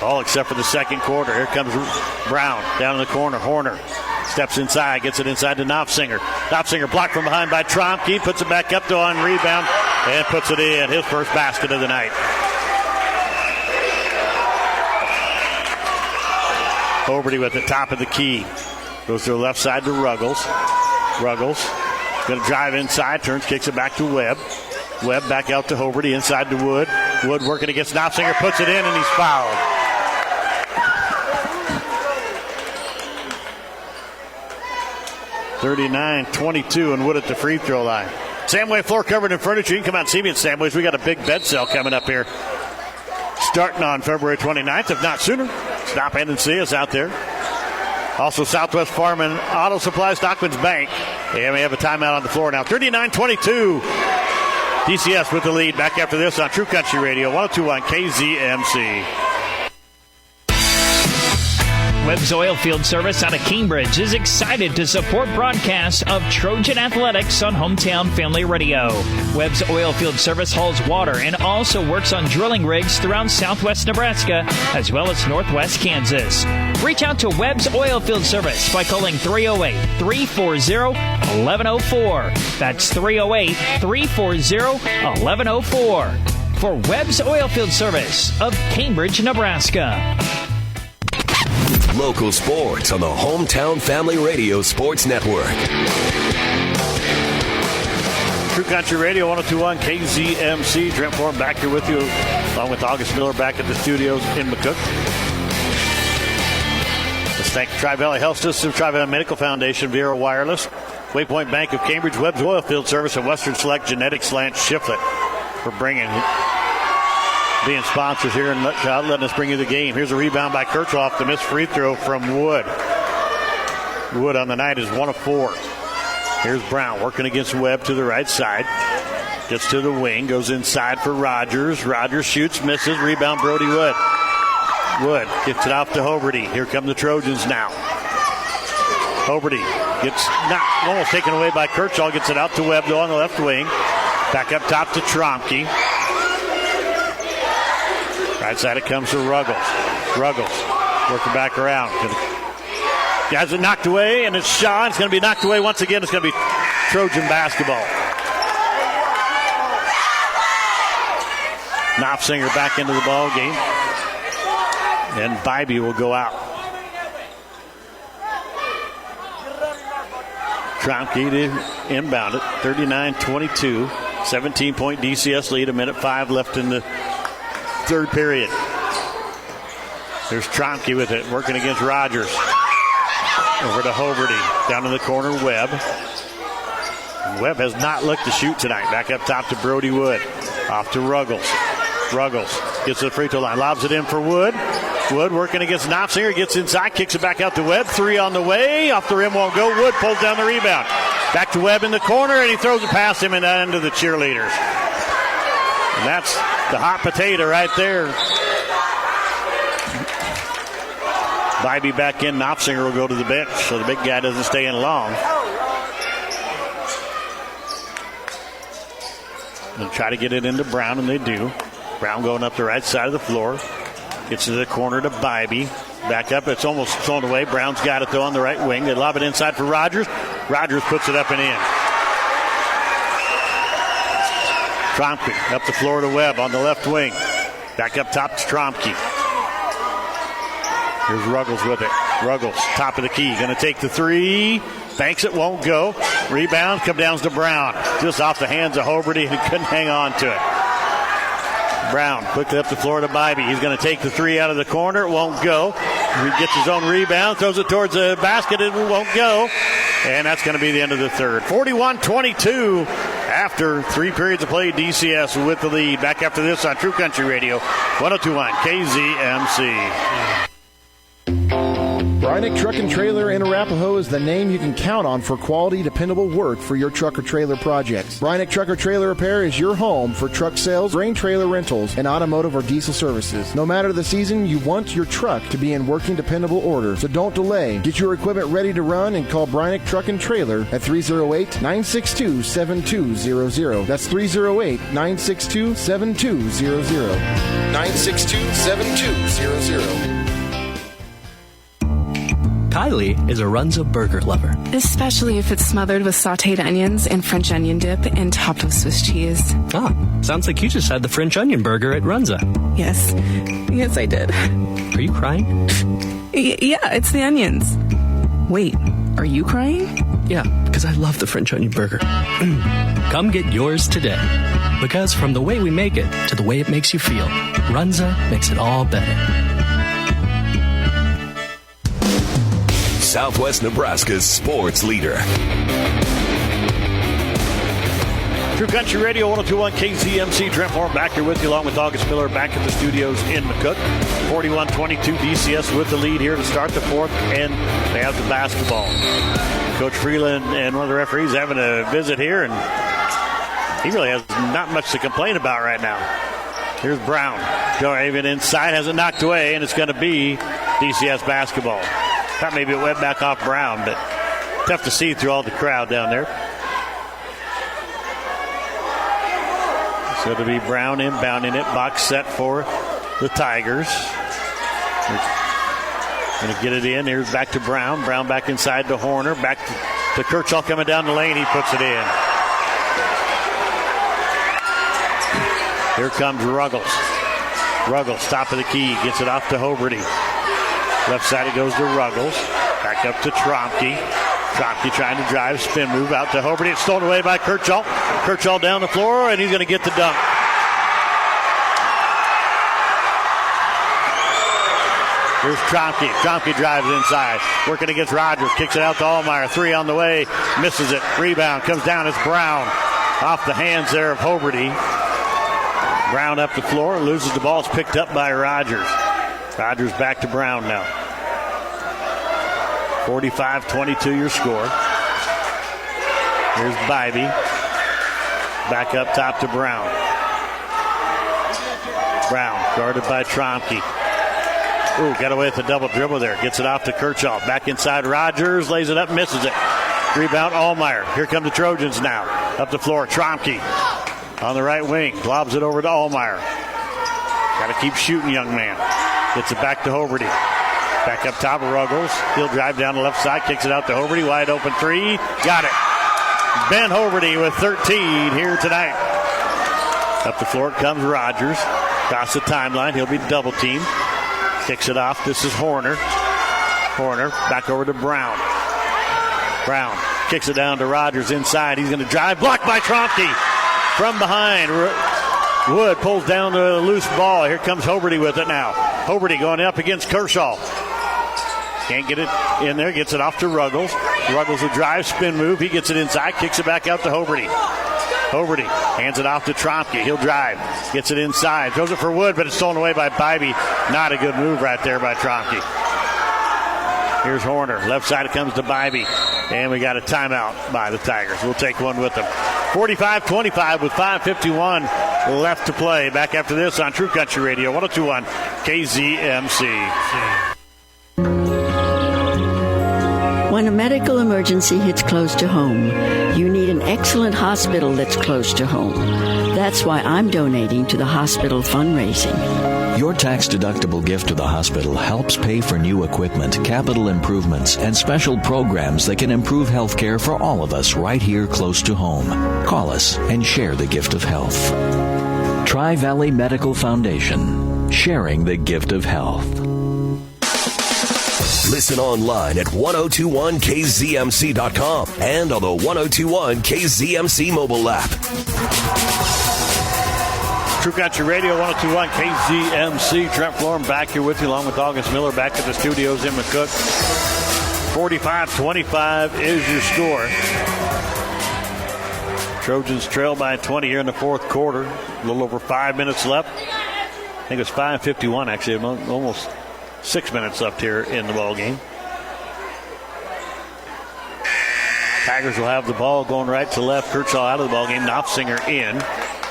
All except for the second quarter. Here comes Brown down in the corner. Horner steps inside, gets it inside to Knopfsinger. Knopfsinger blocked from behind by Trompke. Puts it back up to on rebound and puts it in. His first basket of the night. Hoberty with the top of the key. Goes to the left side to Ruggles. Ruggles Going to drive inside, turns, kicks it back to Webb. Webb back out to Hoberty, inside to Wood. Wood working against Knopfsinger, puts it in, and he's fouled. (39-22) and Wood at the free throw line. Samway floor covered in furniture. You can come out and see me at Samway's. We got a big bed sale coming up here starting on February 29th, if not sooner. Stop in and see us out there. Also, Southwest Farm and Auto Supply, Stockman's Bank. And we have a timeout on the floor now. 39-22. DCS with the lead. Back after this on True Country Radio, 102.1 KZMC. Webb's Oilfield Service out of Cambridge is excited to support broadcasts of Trojan Athletics on Hometown Family Radio. Webb's Oilfield Service hauls water and also works on drilling rigs throughout southwest Nebraska as well as northwest Kansas. Reach out to Webb's Oilfield Service by calling 308-340-1104. That's 308-340-1104 for Webb's Oilfield Service of Cambridge, Nebraska. Local sports on the Hometown Family Radio Sports Network. True Country Radio, 102.1 KZMC. Trent Form back here with you, along with August Miller back at the studios in McCook. Let's thank Tri-Valley Health System, Tri-Valley Medical Foundation, Viera Wireless, Waypoint Bank of Cambridge, Webb's Oilfield Service, and Western Select Genetics Lance Shiflett for being sponsors here and letting us bring you the game. Here's a rebound by Kirchhoff. The missed free throw from Wood. Wood on the night is 1 of 4. Here's Brown working against Webb to the right side. Gets to the wing, goes inside for Rogers. Rogers shoots, misses. Rebound Brohdey Wood. Wood gets it off to Hoberty. Here come the Trojans now. Hoberty gets almost taken away by Kirchhoff. Gets it out to Webb though on the left wing. Back up top to Trompke. Right side it comes to Ruggles. Ruggles working back around. Has it knocked away, and it's Shaw. It's going to be knocked away once again. It's going to be Trojan basketball. Knopfsinger back into the ball game. And Bybee will go out. Trompke to inbound it. 39-22. 17-point DCS lead. 1:05 left in the third period. There's Trompke with it, working against Rogers. Over to Hoberty. Down in the corner, Webb. Webb has not looked to shoot tonight. Back up top to Brohdey Wood. Off to Ruggles. Ruggles gets to the free throw line. Lobs it in for Wood. Wood working against Knopfsinger. Gets inside, kicks it back out to Webb. 3 on the way. Off the rim won't go. Wood pulls down the rebound. Back to Webb in the corner, and he throws it past him and into the cheerleaders. And that's the hot potato right there. Bybee back in. Knopfsinger will go to the bench, so the big guy doesn't stay in long. They'll try to get it into Brown, and they do. Brown going up the right side of the floor. Gets to the corner to Bybee. Back up. It's almost thrown away. Brown's got it, though, on the right wing. They lob it inside for Rogers. Rogers puts it up and in. Trompke up the floor to Webb on the left wing. Back up top to Trompke. Here's Ruggles with it. Ruggles, top of the key. Going to take the 3. Banks it, won't go. Rebound, come down to Brown. Just off the hands of Hoberty, who couldn't hang on to it. Brown quickly up the floor to Bybee. He's going to take the 3 out of the corner. It won't go. He gets his own rebound, throws it towards the basket. It won't go. And that's going to be the end of the third. 41-22 after 3 periods of play. DCS with the lead. Back after this on True Country Radio, 102.1 KZMC. Brynick Truck and Trailer in Arapahoe is the name you can count on for quality, dependable work for your truck or trailer projects. Brynick Truck or Trailer Repair is your home for truck sales, grain trailer rentals, and automotive or diesel services. No matter the season, you want your truck to be in working, dependable order. So don't delay. Get your equipment ready to run and call Brynick Truck and Trailer at 308-962-7200. That's 308-962-7200. 962-7200. Kylie is a Runza burger lover. Especially if it's smothered with sauteed onions and French onion dip and topped with Swiss cheese. Ah, sounds like you just had the French onion burger at Runza. Yes. Yes, I did. Are you crying? Yeah, it's the onions. Wait, are you crying? Yeah, because I love the French onion burger. Come get yours today. Because from the way we make it to the way it makes you feel, Runza makes it all better. Southwest Nebraska's sports leader. True Country Radio 102.1 KZMC. Trent Moore back here with you along with August Miller back at the studios in McCook. 41-22 DCS with the lead here to start the fourth, and they have the basketball. Coach Freeland and one of the referees having a visit here, and he really has not much to complain about right now. Here's Brown. Even inside, has it knocked away, and it's going to be DCS basketball. Thought maybe it went back off Brown, but tough to see through all the crowd down there. So it'll be Brown inbounding it. Box set for the Tigers. Going to get it in. Here's back to Brown. Brown back inside to Horner. Back to Kirchhoff coming down the lane. He puts it in. Here comes Ruggles. Ruggles, top of the key. Gets it off to Hoberty. Left side it goes to Ruggles. Back up to Trompke. Trompke trying to drive, spin move out to Hoberty. It's stolen away by Kirchhoff. Kirchhoff down the floor, and he's going to get the dunk. Here's Trompke. Trompke drives inside. Working against Rogers. Kicks it out to Allmeyer. Three on the way. Misses it. Rebound. Comes down. It's Brown. Off the hands there of Hoberty. Brown up the floor. Loses the ball. It's picked up by Rogers. Rogers back to Brown now. 45-22 your score. Here's Bybee. Back up top to Brown. Brown guarded by Trompke. Ooh, got away with the double dribble there. Gets it off to Kirchhoff. Back inside Rogers. Lays it up, misses it. Rebound Allmeyer. Here come the Trojans now. Up the floor, Trompke. On the right wing. Lobs it over to Allmeyer. Got to keep shooting, young man. Gets it back to Hoberty. Back up top of Ruggles. He'll drive down the left side. Kicks it out to Hoberty. Wide open three. Got it. Ben Hoberty with 13 here tonight. Up the floor comes Rogers. Across the timeline. He'll be double teamed. Kicks it off. This is Horner. Horner back over to Brown. Brown kicks it down to Rogers inside. He's going to drive. Blocked by Trompke. From behind. Wood pulls down the loose ball. Here comes Hoberty with it now. Hoberty going up against Kershaw. Can't get it in there. Gets it off to Ruggles. Ruggles will drive, spin move. He gets it inside. Kicks it back out to Hoberty. Hoberty hands it off to Trompke. He'll drive. Gets it inside. Throws it for Wood, but it's stolen away by Bybee. Not a good move right there by Trompke. Here's Horner. Left side it comes to Bybee. And we got a timeout by the Tigers. We'll take one with them. 45-25 with 5:51 left to play. Back after this on True Country Radio 102.1 KZMC. When a medical emergency hits close to home, you need an excellent hospital that's close to home. That's why I'm donating to the hospital fundraising. Your tax-deductible gift to the hospital helps pay for new equipment, capital improvements, and special programs that can improve health care for all of us right here close to home. Call us and share the gift of health. Tri-Valley Medical Foundation, sharing the gift of health. Listen online at 1021kzmc.com and on the 1021 KZMC mobile app. True Country Radio 102.1 KZMC. Trent Florham back here with you along with August Miller back at the studios in McCook. 45-25 is your score. Trojans trail by 20 here in the fourth quarter. A little over 5 minutes left. I think it's 5:51 actually. Almost 6 minutes left here in the ball game. Tigers will have the ball going right to left. Kershaw out of the ball game. Knopfsinger in.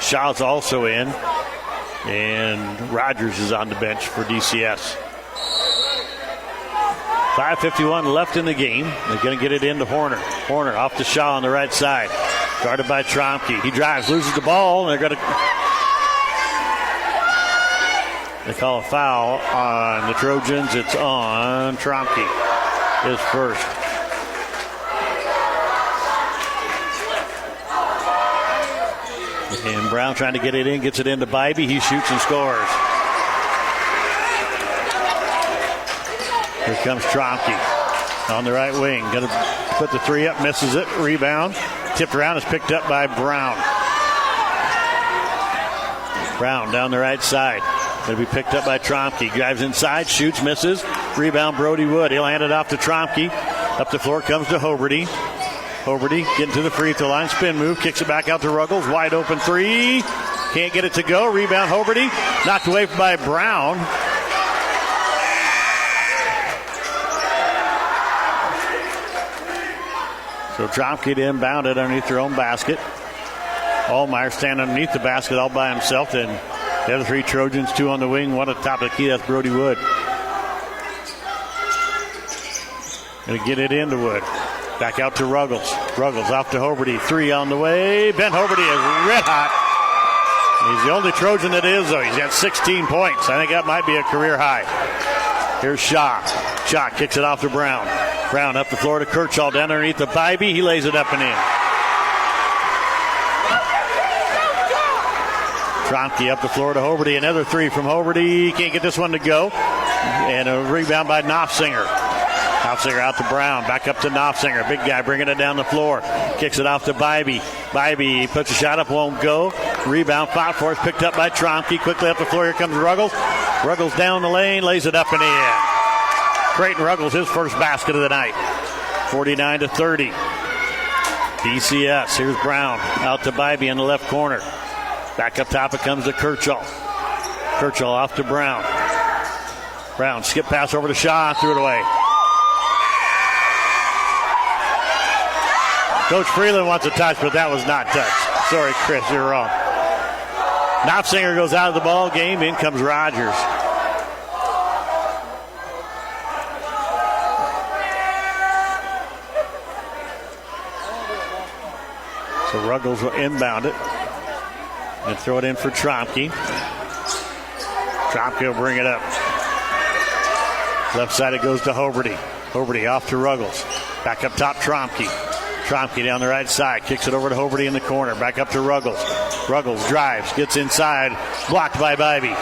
Shaw's also in. And Rogers is on the bench for DCS. 5:51 left in the game. They're going to get it into Horner. Horner off to Shaw on the right side. Guarded by Trompke. He drives, loses the ball, and they're going to... They call a foul on the Trojans. It's on Trompke. His first. And Brown trying to get it in, gets it into Bybee. He shoots and scores. Here comes Trompke on the right wing. Going to put the three up, misses it. Rebound. Tipped around, is picked up by Brown. Brown down the right side. Going to be picked up by Trompke. Drives inside, shoots, misses. Rebound, Brohdey Wood. He'll hand it off to Trompke. Up the floor comes to Hoberty. Hoberty getting to the free throw line. Spin move, kicks it back out to Ruggles. Wide open three. Can't get it to go. Rebound, Hoberty. Knocked away by Brown. So Trompke to inbound it underneath their own basket. Allmeyer standing underneath the basket all by himself. And the other three Trojans, two on the wing, one at the top of the key. That's Brohdey Wood. Going to get it into Wood. Back out to Ruggles. Ruggles off to Hoberty. Three on the way. Ben Hoberty is red hot. He's the only Trojan that is, though. He's got 16 points. I think that might be a career high. Here's Shaw. Shaw kicks it off to Brown. Brown up the floor to Kirchhoff down underneath the Bybee. He lays it up and in. Trompke up the floor to Hoberty. Another three from Hoberty. Can't get this one to go. And a rebound by Knopfsinger. Knopfsinger out to Brown. Back up to Knopfsinger. Big guy bringing it down the floor. Kicks it off to Bybee. Bybee puts a shot up, won't go. Rebound, foul force picked up by Trompke. Quickly up the floor. Here comes Ruggles. Ruggles down the lane. Lays it up and in. Creighton Ruggles, his first basket of the night. 49-30. DCS. Here's Brown. Out to Bybee in the left corner. Back up top it comes to Kirchhoff. Kirchhoff off to Brown. Brown skip pass over to Shaw. Threw it away. Coach Freeland wants a touch, but that was not touched. Sorry, Chris, you're wrong. Knopfsinger goes out of the ball game. In comes Rogers. So Ruggles will inbound it and throw it in for Trompke. Trompke will bring it up. Left side it goes to Hoberty. Hoberty off to Ruggles. Back up top, Trompke. Trompke down the right side. Kicks it over to Hoberty in the corner. Back up to Ruggles. Ruggles drives. Gets inside. Blocked by Bybee.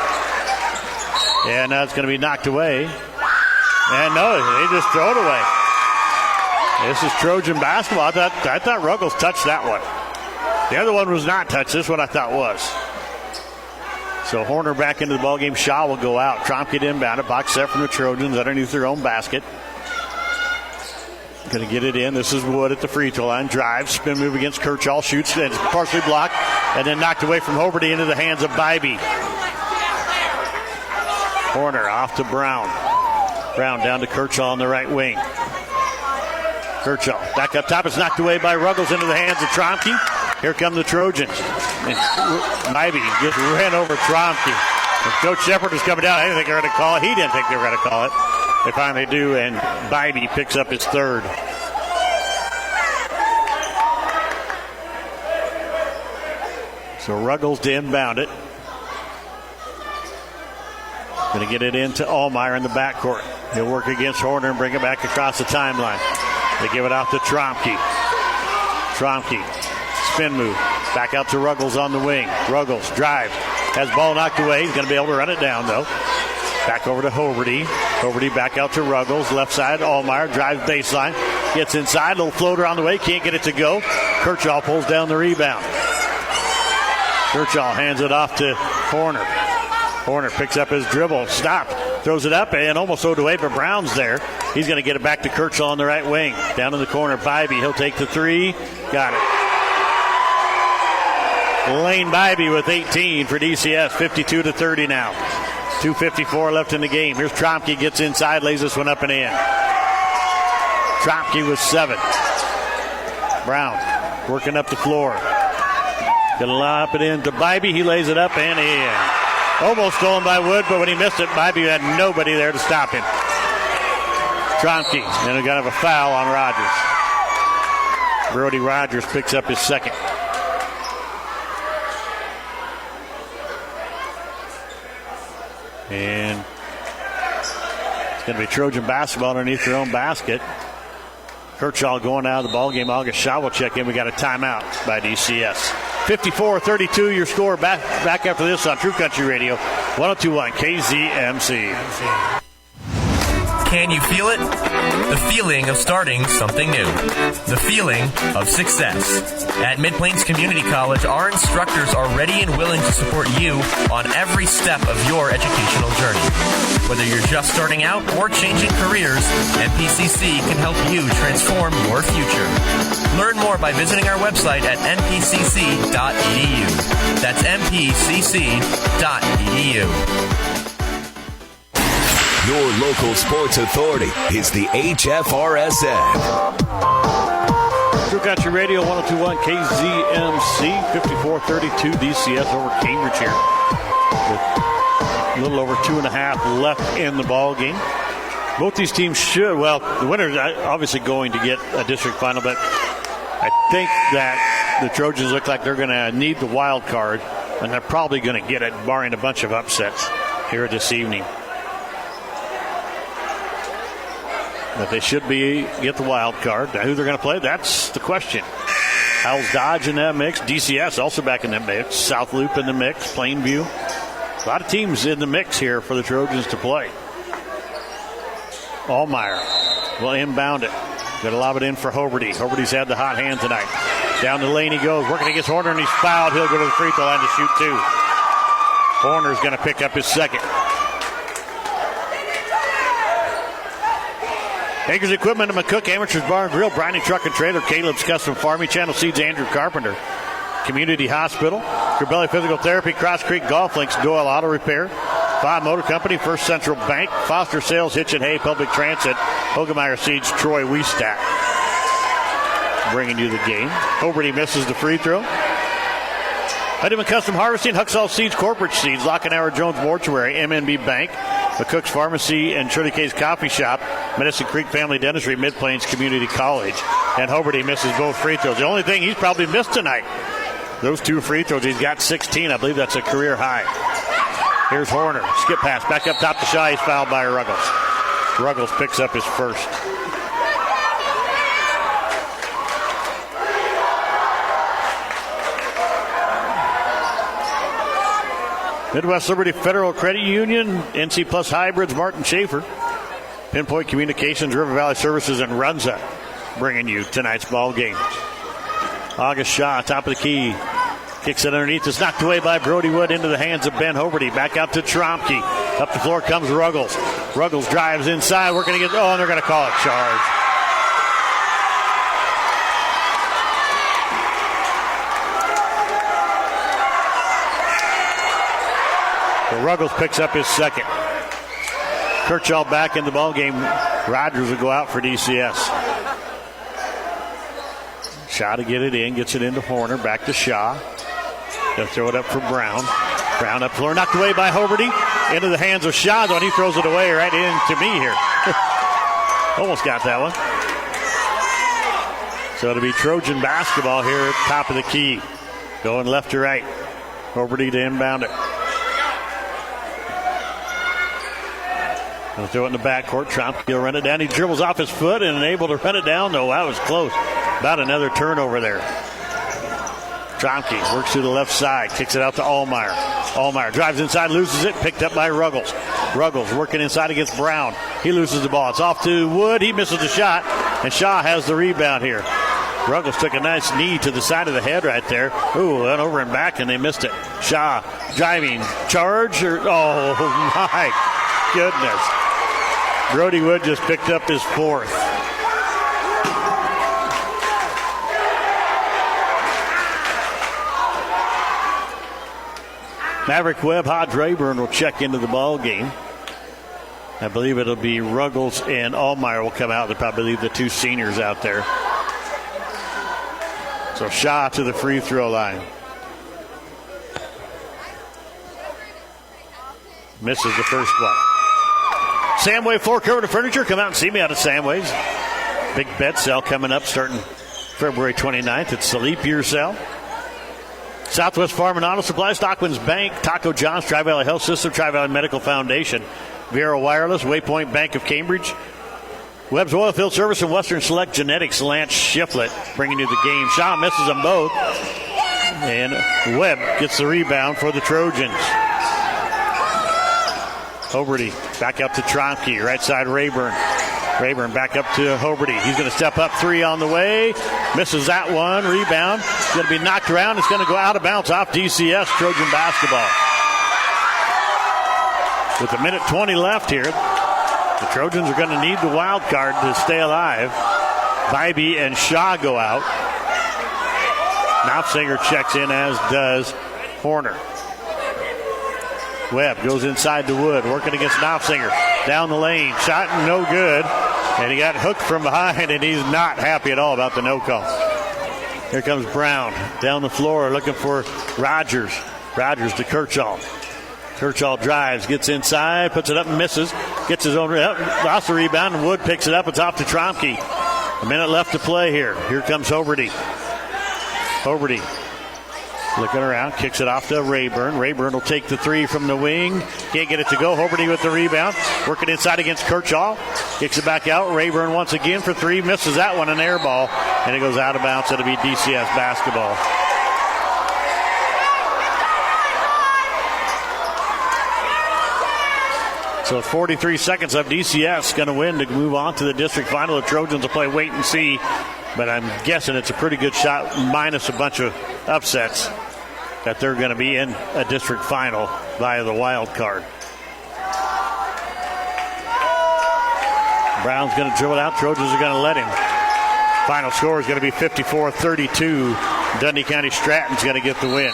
And now it's going to be knocked away. And no, they just throw it away. This is Trojan basketball. I thought Ruggles touched that one. The other one was not touched. This one I thought was. So Horner back into the ballgame. Shaw will go out. Trompke inbound it. Box set from the Trojans underneath their own basket. Going to get it in. This is Wood at the free throw line. Drives. Spin move against Kirchhoff. Shoots. And it's partially blocked. And then knocked away from Hoberty into the hands of Bybee. Horner off to Brown. Brown down to Kirchhoff on the right wing. Kirchhoff back up top. It's knocked away by Ruggles into the hands of Trompke. Here come the Trojans. And Bybee just ran over Trompke. And Coach Shepard is coming down. I didn't think they were going to call it. He didn't think they were going to call it. They finally do, and Bybee picks up his third. So Ruggles to inbound it. Going to get it into Allmeyer in the backcourt. He'll work against Horner and bring it back across the timeline. They give it off to Trompke. Trompke, spin move. Back out to Ruggles on the wing. Ruggles drives. Has ball knocked away. He's going to be able to run it down, though. Back over to Hoberty. Hoberty back out to Ruggles. Left side, Allmeyer drives baseline. Gets inside. Little floater on the way. Can't get it to go. Kirchhoff pulls down the rebound. Kirchhoff hands it off to Horner. Horner picks up his dribble. Stopped. Throws it up and almost thrown away, but Brown's there. He's going to get it back to Kirchhoff on the right wing. Down in the corner, Bybee. He'll take the three. Got it. Lane Bybee with 18 for DCS. 52-30 now. 2:54 left in the game. Here's Trompke. Gets inside. Lays this one up and in. Trompke with 7. Brown working up the floor. Going to lob it in to Bybee. He lays it up and in. Almost stolen by Wood, but when he missed it, Bybee had nobody there to stop him. Trompke, and we got to have a foul on Rogers. Brohdey Rogers picks up his second. And it's going to be Trojan basketball underneath their own basket. Kirchhoff going out of the ballgame. August Shaw will check in. We got a timeout by DCS. 54-32 your score. Back after this on True Country Radio, 102.1 KZMC. Can you feel it? The feeling of starting something new. The feeling of success. At Mid-Plains Community College, our instructors are ready and willing to support you on every step of your educational journey. Whether you're just starting out or changing careers, MPCC can help you transform your future. Learn more by visiting our website at mpcc.edu. That's mpcc.edu. Your local sports authority is the HFRSN. Still got your radio 102.1 KZMC, 54-32 DCS over Cambridge here. With a little over 2.5 left in the ball game. Both these teams should, well, the winner is obviously going to get a district final, but I think that the Trojans look like they're going to need the wild card, and they're probably going to get it, barring a bunch of upsets here this evening. But they should get the wild card. Now, who they're going to play, that's the question. Howell's Dodge in that mix. DCS also back in that mix. South Loop in the mix. Plainview. A lot of teams in the mix here for the Trojans to play. Allmeyer will inbound it. Got to lob it in for Hoberty. Hoberty's had the hot hand tonight. Down the lane he goes, working against Horner, and he's fouled. He'll go to the free throw line to shoot two. Horner's going to pick up his second. Acres Equipment and McCook, Amateurs Bar and Grill, Bryony Truck and Trailer, Caleb's Custom Farming, Channel Seeds, Andrew Carpenter, Community Hospital, Corbelli Physical Therapy, Cross Creek Golf Links, Doyle Auto Repair, Bob Motor Company, First Central Bank, Foster Sales, Hitch and Hay, Public Transit, Hogemeyer Seeds, Troy Wiestat. Bringing you the game. Hoberty misses the free throw. Heidemann Custom Harvesting, Huxall Seeds, Corporate Seeds, Lockenauer Jones Mortuary, MNB Bank, McCook's Pharmacy and Shirley K's Coffee Shop, Medicine Creek Family Dentistry, Mid-Plains Community College. And Hoberty misses both free throws. The only thing he's probably missed tonight, those two free throws. He's got 16. I believe that's a career high. Here's Horner. Skip pass. Back up top to Shaw. He's fouled by Ruggles. Ruggles picks up his first. Midwest Liberty Federal Credit Union, NC Plus Hybrids, Martin Schaefer, Pinpoint Communications, River Valley Services, and Runza bringing you tonight's ball game. August Shaw, top of the key, kicks it underneath. It's knocked away by Brohdey Wood into the hands of Ben Hoberty. Back out to Trompke. Up the floor comes Ruggles. Ruggles drives inside, working against, and they're going to call it charge. Ruggles picks up his second. Kirchall back in the ball game. Rogers will go out for DCS. Shaw to get it in, gets it into Horner, back to Shaw. They'll throw it up for Brown. Brown up floor, knocked away by Hoberty. Into the hands of Shaw, though, and he throws it away right into me here. Almost got that one. So it'll be Trojan basketball here at the top of the key. Going left to right. Hoberty to inbound it. He'll throw it in the backcourt. Trompke will run it down. He dribbles off his foot and able to run it down. No, that was close. About another turnover there. Trompke works to the left side. Kicks it out to Allmeyer. Allmeyer drives inside, loses it. Picked up by Ruggles. Ruggles working inside against Brown. He loses the ball. It's off to Wood. He misses the shot. And Shaw has the rebound here. Ruggles took a nice knee to the side of the head right there. Ooh, went over and back, and they missed it. Shaw driving. Charge. Oh, my goodness. Brohdey Wood just picked up his fourth. Maverick Webb, Hodge Rayburn will check into the ball game. I believe it'll be Ruggles and Allmeyer will come out. They'll probably leave the two seniors out there. So Shaw to the free throw line. Misses the first one. Samway floor cover to furniture. Come out and see me out of Samway's. Big bed sale coming up starting February 29th. It's the leap year sale. Southwest Farm and Auto Supply, Stockman's Bank, Taco John's, Tri-Valley Health System, Tri-Valley Medical Foundation, Viera Wireless, Waypoint Bank of Cambridge, Webb's Oilfield Service, and Western Select Genetics. Lance Shiflett bringing you the game. Shaw misses them both. And Webb gets the rebound for the Trojans. Hoberty back up to Trompke. Right side, Rayburn. Rayburn back up to Hoberty. He's going to step up 3 on the way. Misses that one. Rebound. It's going to be knocked around. It's going to go out of bounds off DCS. Trojan basketball. With 1:20 left here, the Trojans are going to need the wild card to stay alive. Bybee and Shaw go out. Knopfsinger checks in, as does Horner. Webb goes inside to Wood, working against Knopfsinger. Down the lane, shot no good. And he got hooked from behind, and he's not happy at all about the no call. Here comes Brown down the floor looking for Rogers. Rogers to Kirchhoff. Kirchhoff drives, gets inside, puts it up and misses. Gets his own, lost the rebound, and Wood picks it up. It's off to Trompke. 1 minute left to play here. Here comes Hoberty. Hoberty looking around, kicks it off to Rayburn. Rayburn will take the 3 from the wing. Can't get it to go. Hoberty with the rebound. Working inside against Kirchhoff. Kicks it back out. Rayburn once again for 3. Misses that one, an air ball. And it goes out of bounds. It'll be DCS basketball. So 43 seconds of DCS going to win to move on to the district final. The Trojans will play wait and see. But I'm guessing it's a pretty good shot, minus a bunch of upsets, that they're going to be in a district final via the wild card. Brown's going to dribble out. Trojans are going to let him. Final score is going to be 54-32. Dundy County Stratton's going to get the win.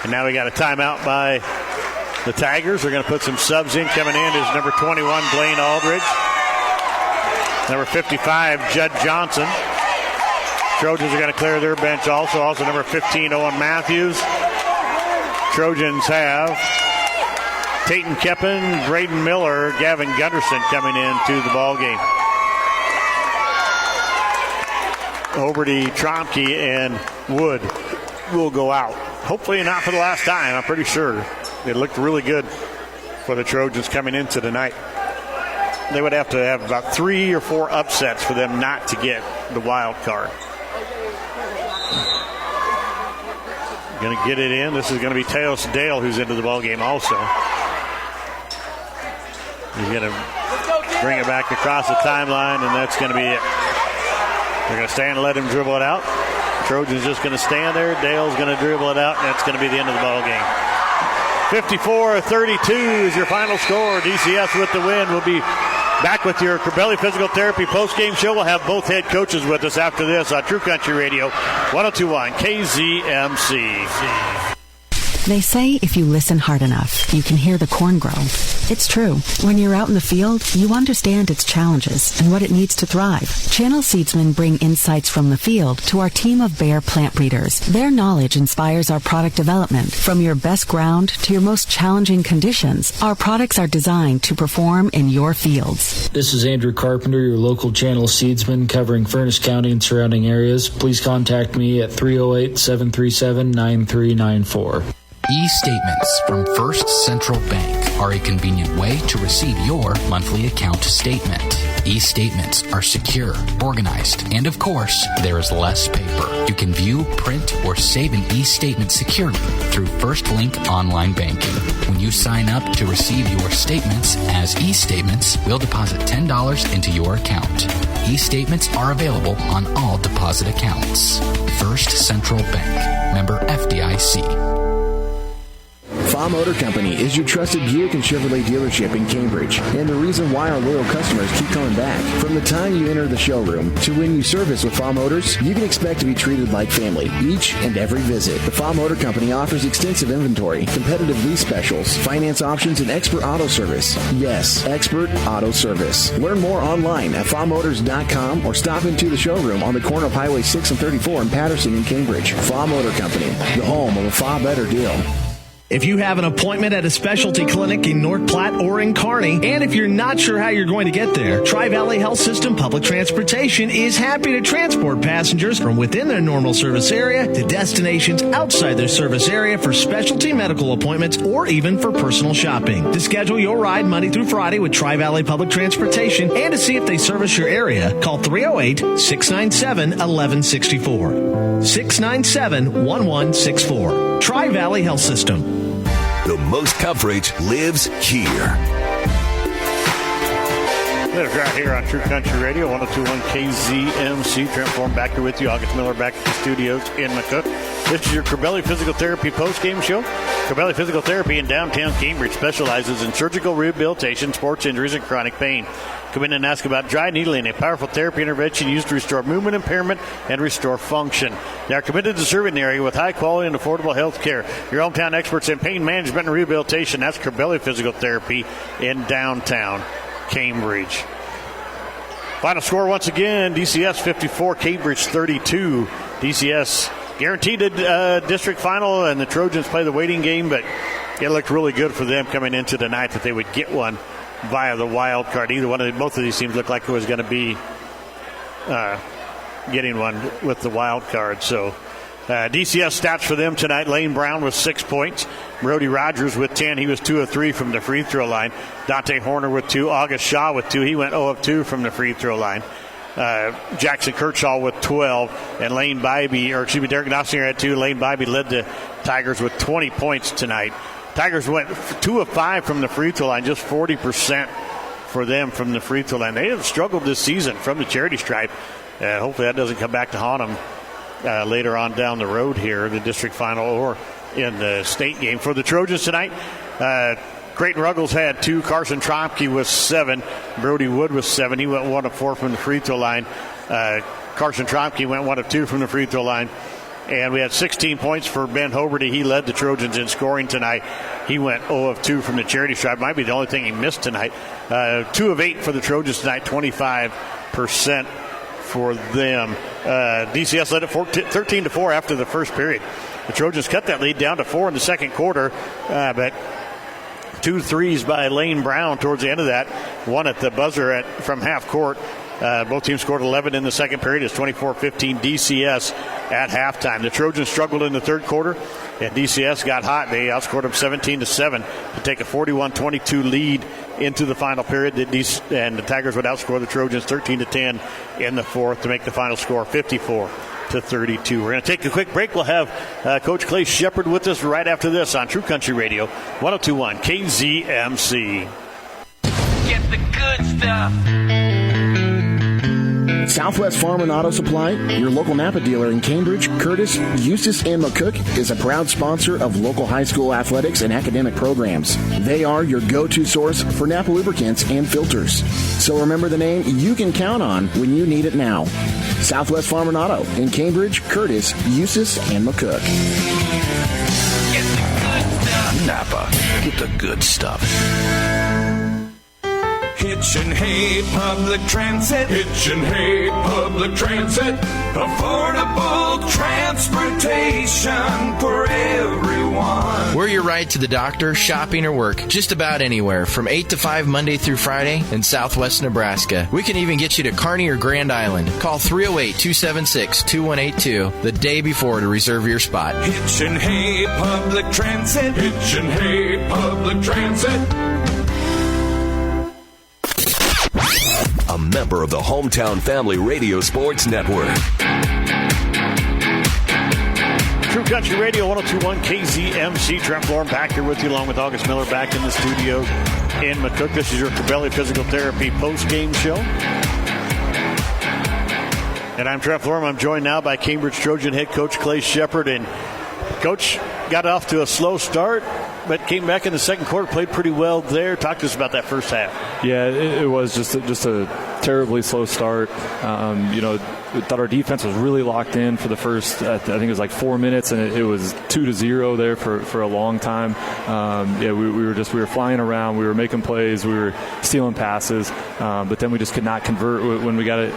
And now we got a timeout by the Tigers. They're going to put some subs in. Coming in is number 21, Blaine Aldridge. Number 55, Judd Johnson. Trojans are going to clear their bench also. Also number 15, Owen Matthews. Trojans have Tayton Keppen, Braden Miller, Gavin Gunderson coming into the ballgame. Hoberty, Trompke, and Wood will go out. Hopefully not for the last time. I'm pretty sure it looked really good for the Trojans coming into tonight. They would have to have about 3 or 4 upsets for them not to get the wild card. Going to get it in. This is going to be Teos Dale who's into the ballgame also. He's going to bring it back across the timeline, and that's going to be it. They're going to stand and let him dribble it out. Trojans just going to stand there. Dale's going to dribble it out, and that's going to be the end of the ballgame. 54-32 is your final score. DCS with the win. We'll be back with your Corbelli Physical Therapy post-game show. We'll have both head coaches with us after this on True Country Radio, 102.1 KZMC. They say if you listen hard enough, you can hear the corn grow. It's true. When you're out in the field, you understand its challenges and what it needs to thrive. Channel Seedsmen bring insights from the field to our team of Bayer plant breeders. Their knowledge inspires our product development. From your best ground to your most challenging conditions, our products are designed to perform in your fields. This is Andrew Carpenter, your local Channel Seedsman covering Furnace County and surrounding areas. Please contact me at 308-737-9394. E-statements from First Central Bank are a convenient way to receive your monthly account statement. E-statements are secure, organized, and of course, there is less paper. You can view, print, or save an e-statement securely through First Link Online Banking. When you sign up to receive your statements as e-statements, we'll deposit $10 into your account. E-statements are available on all deposit accounts. First Central Bank. Member FDIC. Fa Motor Company is your trusted Buick and Chevrolet dealership in Cambridge, and the reason why our loyal customers keep coming back. From the time you enter the showroom to when you service with Fa Motors, you can expect to be treated like family each and every visit. The Fa Motor Company offers extensive inventory, competitive lease specials, finance options, and expert auto service. Yes, expert auto service. Learn more online at famotors.com or stop into the showroom on the corner of Highway 6 and 34 in Patterson in Cambridge. Fa Motor Company, the home of a far better deal. If you have an appointment at a specialty clinic in North Platte or in Kearney, and if you're not sure how you're going to get there, Tri-Valley Health System Public Transportation is happy to transport passengers from within their normal service area to destinations outside their service area for specialty medical appointments or even for personal shopping. To schedule your ride Monday through Friday with Tri-Valley Public Transportation and to see if they service your area, call 308-697-1164. 697-1164. Tri-Valley Health System. The most coverage lives here. Lives right here on True Country Radio, 102.1 KZMC. Trent Form back here with you. August Miller back at the studios in McCook. This is your Corbelli Physical Therapy post-game show. Corbelli Physical Therapy in downtown Cambridge specializes in surgical rehabilitation, sports injuries, and chronic pain. Come in and ask about dry needling, a powerful therapy intervention used to restore movement impairment and restore function. They are committed to serving the area with high-quality and affordable health care. Your hometown experts in pain management and rehabilitation. That's Corbelli Physical Therapy in downtown Cambridge. Final score once again, DCS 54, Cambridge 32. DCS guaranteed a district final, and the Trojans play the waiting game, but it looked really good for them coming into the night that they would get one via the wild card. Both of these teams looked like it was going to be getting one with the wild card. So DCS stats for them tonight: Lane Brown with 6 points, Brohdey Rogers with 10. He was 2 of 3 from the free throw line. Dante Horner with 2. August Shaw with 2. He went 0 of 2 from the free throw line. Jackson Kirchall with 12, and Derek Nossinger had 2. Lane Bybee led the Tigers with 20 points tonight. Tigers went 2 of 5 from the free throw line, just 40% for them from the free throw line. They have struggled this season from the charity stripe. Hopefully that doesn't come back to haunt them later on down the road here, the district final or in the state game. For the Trojans tonight, Creighton Ruggles had 2. Carson Trompke was 7. Brohdey Wood was 7. He went 1 of 4 from the free throw line. Carson Trompke went 1 of 2 from the free throw line. And we had 16 points for Ben Hoberty. He led the Trojans in scoring tonight. He went 0 of 2 from the charity stripe. Might be the only thing he missed tonight. 2 of 8 for the Trojans tonight, 25% for them. DCS led it 13-4 after the first period. The Trojans cut that lead down to 4 in the second quarter, but 2 threes by Lane Brown towards the end of that. 1 at the buzzer from half court. Both teams scored 11 in the second period. It's 24-15 DCS at halftime. The Trojans struggled in the third quarter, and DCS got hot. They outscored them 17-7 to take a 41-22 lead into the final period. And the Tigers would outscore the Trojans 13-10 in the fourth to make the final score 54-32. We're going to take a quick break. We'll have Coach Clay Shepard with us right after this on True Country Radio, 102.1 KZMC. Get the good stuff. Southwest Farm and Auto Supply, your local Napa dealer in Cambridge, Curtis, Eustis, and McCook, is a proud sponsor of local high school athletics and academic programs. They are your go-to source for Napa lubricants and filters. So remember the name you can count on when you need it now. Southwest Farm and Auto in Cambridge, Curtis, Eustis, and McCook. Get the good stuff. Napa, get the good stuff. Hitch and Hay Public Transit. Hitch and Hay Public Transit. Affordable transportation for everyone. We're your ride to the doctor, shopping, or work, just about anywhere, from 8 to 5 Monday through Friday in Southwest Nebraska. We can even get you to Kearney or Grand Island. Call 308-276-2182 the day before to reserve your spot. Hitch and Hay Public Transit. Hitch and Hay Public Transit. A member of the Hometown Family Radio Sports Network. True Country Radio, 102.1 KZMC. Trent Florham back here with you, along with August Miller back in the studio in McCook. This is your Corbelli Physical Therapy post-game show. And I'm Trent Florham. I'm joined now by Cambridge Trojan head coach Clay Shepard. And Coach got off to a slow start, but came back in the second quarter, played pretty well there. Talk to us about that first half. Yeah, it was just a terribly slow start. We thought our defense was really locked in for the first, I think it was like 4 minutes, and it was 2-0 there for a long time. We were flying around, we were making plays, we were stealing passes, but then we just could not convert when we got it.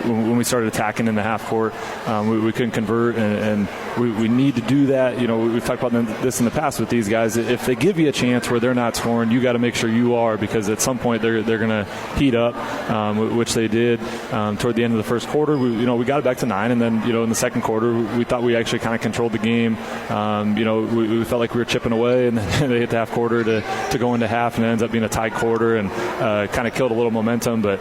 When we started attacking in the half court, we couldn't convert, and we need to do that. We've talked about this in the past with these guys. If they give you a chance where they're not scoring, you got to make sure you are, because at some point they're going to heat up, which they did toward the end of the first first quarter. We got it back to 9, and then in the second quarter we thought we actually kind of controlled the game. We felt like we were chipping away, and then they hit the half quarter to go into half, and it ends up being a tied quarter and kind of killed a little momentum. But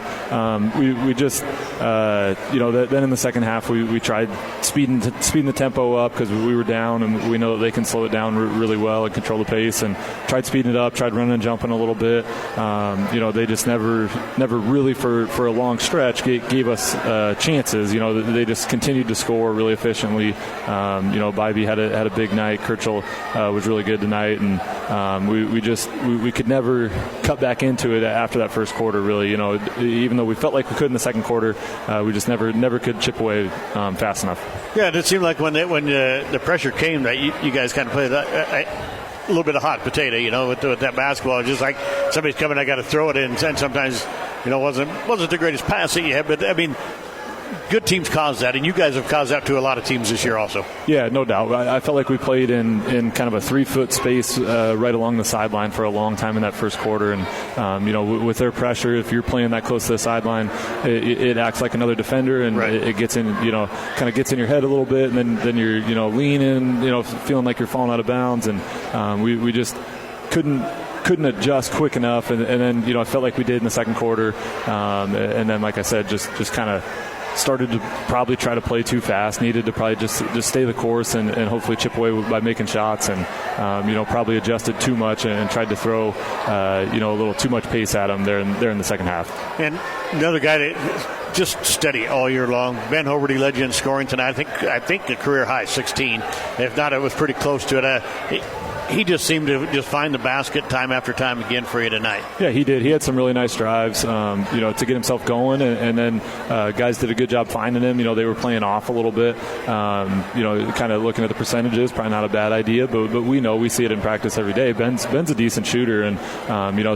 we just then in the second half we tried speeding the tempo up because we were down, and we know that they can slow it down really well and control the pace, and tried speeding it up, tried running and jumping a little bit. They just never really for a long stretch gave us chances. They just continued to score really efficiently. Bybee had a big night. Kirchhoff was really good tonight, and we could never cut back into it after that first quarter. Really, even though we felt like we could in the second quarter, we just never could chip away fast enough. Yeah, and it seemed like when the pressure came, that you guys kind of played a little bit of hot potato, with that basketball. Just like somebody's coming, I got to throw it in. And sometimes, wasn't the greatest pass that you had, but I mean, good teams cause that, and you guys have caused that to a lot of teams this year also. Yeah, no doubt. I felt like we played in kind of a 3-foot space right along the sideline for a long time in that first quarter, and with their pressure, if you're playing that close to the sideline, it acts like another defender, and it gets in, kind of gets in your head a little bit, and then you're leaning, feeling like you're falling out of bounds, and we just couldn't adjust quick enough, and then I felt like we did in the second quarter, and then like I said, just kind of started to probably try to play too fast, needed to probably just stay the course and hopefully chip away by making shots, and probably adjusted too much and tried to throw a little too much pace at them there in the second half. And another guy that just steady all year long, Ben Hoberty led you in scoring tonight. I think a career high 16. If not, it was pretty close to it. He just seemed to just find the basket time after time again for you tonight. Yeah, he did. He had some really nice drives, to get himself going, and then guys did a good job finding him. They were playing off a little bit. Kind of looking at the percentages, probably not a bad idea, but we see it in practice every day. Ben's a decent shooter, and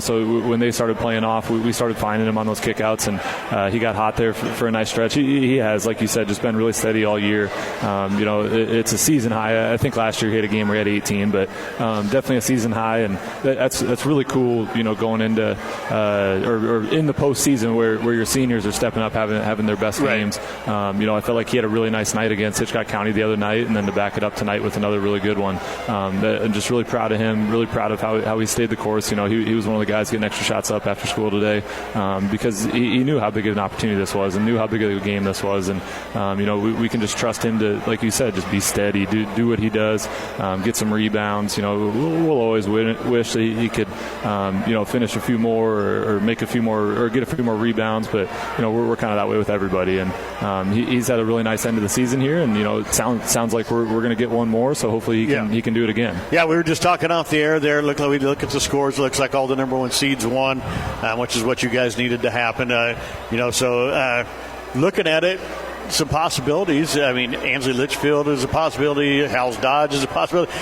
so when they started playing off, we started finding him on those kickouts, and he got hot there for a nice stretch. He has, like you said, just been really steady all year. It's a season high. I think last year he had a game where he had 18, but definitely a season high, and that's really cool. Going into or in the postseason where your seniors are stepping up, having their best games. I felt like he had a really nice night against Hitchcock County the other night, and then to back it up tonight with another really good one. I'm just really proud of him. Really proud of how he stayed the course. He was one of the guys getting extra shots up after school today because he knew how big of an opportunity this was and knew how big of a game this was, and we can just trust him to, like you said, just be steady, do what he does, get some rebounds. We'll always wish that he could, finish a few more or make a few more or get a few more rebounds. But we're kind of that way with everybody, and he's had a really nice end of the season here, and it sounds like we're going to get one more. So hopefully he can do it again. Yeah, we were just talking off the air there. We look at the scores. Looks like all the number one seeds won, which is what you guys needed to happen. So looking at it, some possibilities. I mean, Ansley Litchfield is a possibility. Howells Dodge is a possibility.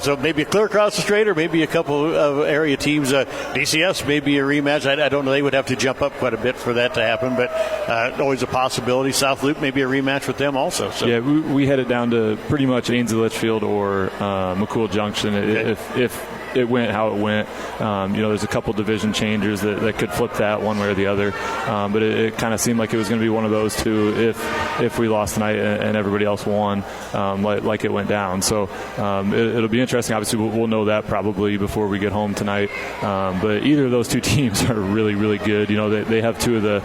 So maybe a clear across the straight, or maybe a couple of area teams. DCS maybe a rematch. I don't know. They would have to jump up quite a bit for that to happen, but always a possibility. South Loop maybe a rematch with them also. So. Yeah, we headed down to pretty much Ansley Litchfield or McCool Junction if it went how it went. There's a couple division changers that could flip that one way or the other, but it kind of seemed like it was going to be one of those two if we lost tonight and everybody else won, like it went down. So it'll be interesting. Obviously, we'll know that probably before we get home tonight. But either of those two teams are really, really good. They have two of the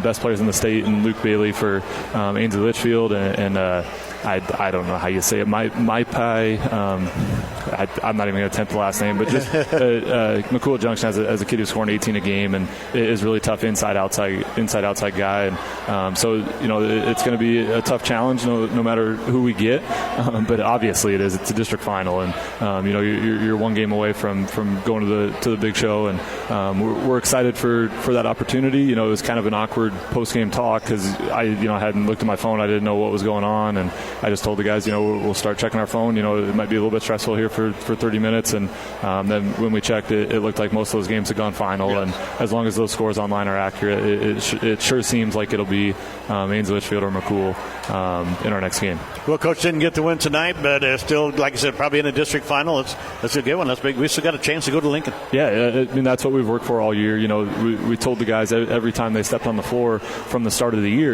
best players in the state, and Luke Bailey for Ansley Litchfield, and I don't know how you say it. Maipai. I'm not even going to attempt the last name, but just McCool Junction has a kid who's scoring 18 a game and is really tough inside outside guy, and so it's going to be a tough challenge no matter who we get, but obviously it's a district final, and you're one game away from going to the big show, and we're excited for that opportunity. It was kind of an awkward post game talk because I hadn't looked at my phone. I didn't know what was going on, and I just told the guys we'll start checking our phone. It might be a little bit stressful here for 30 minutes, and then when we checked it looked like most of those games had gone final. And as long as those scores online are accurate, it sure seems like it'll be Ames, Litchfield, or McCool in our next game. Well, Coach didn't get the win tonight, but still, like I said, probably in a district final. That's a good one. That's big. We still got a chance to go to Lincoln. Yeah, I mean, that's what we've worked for all year. We told the guys every time they stepped on the floor from the start of the year,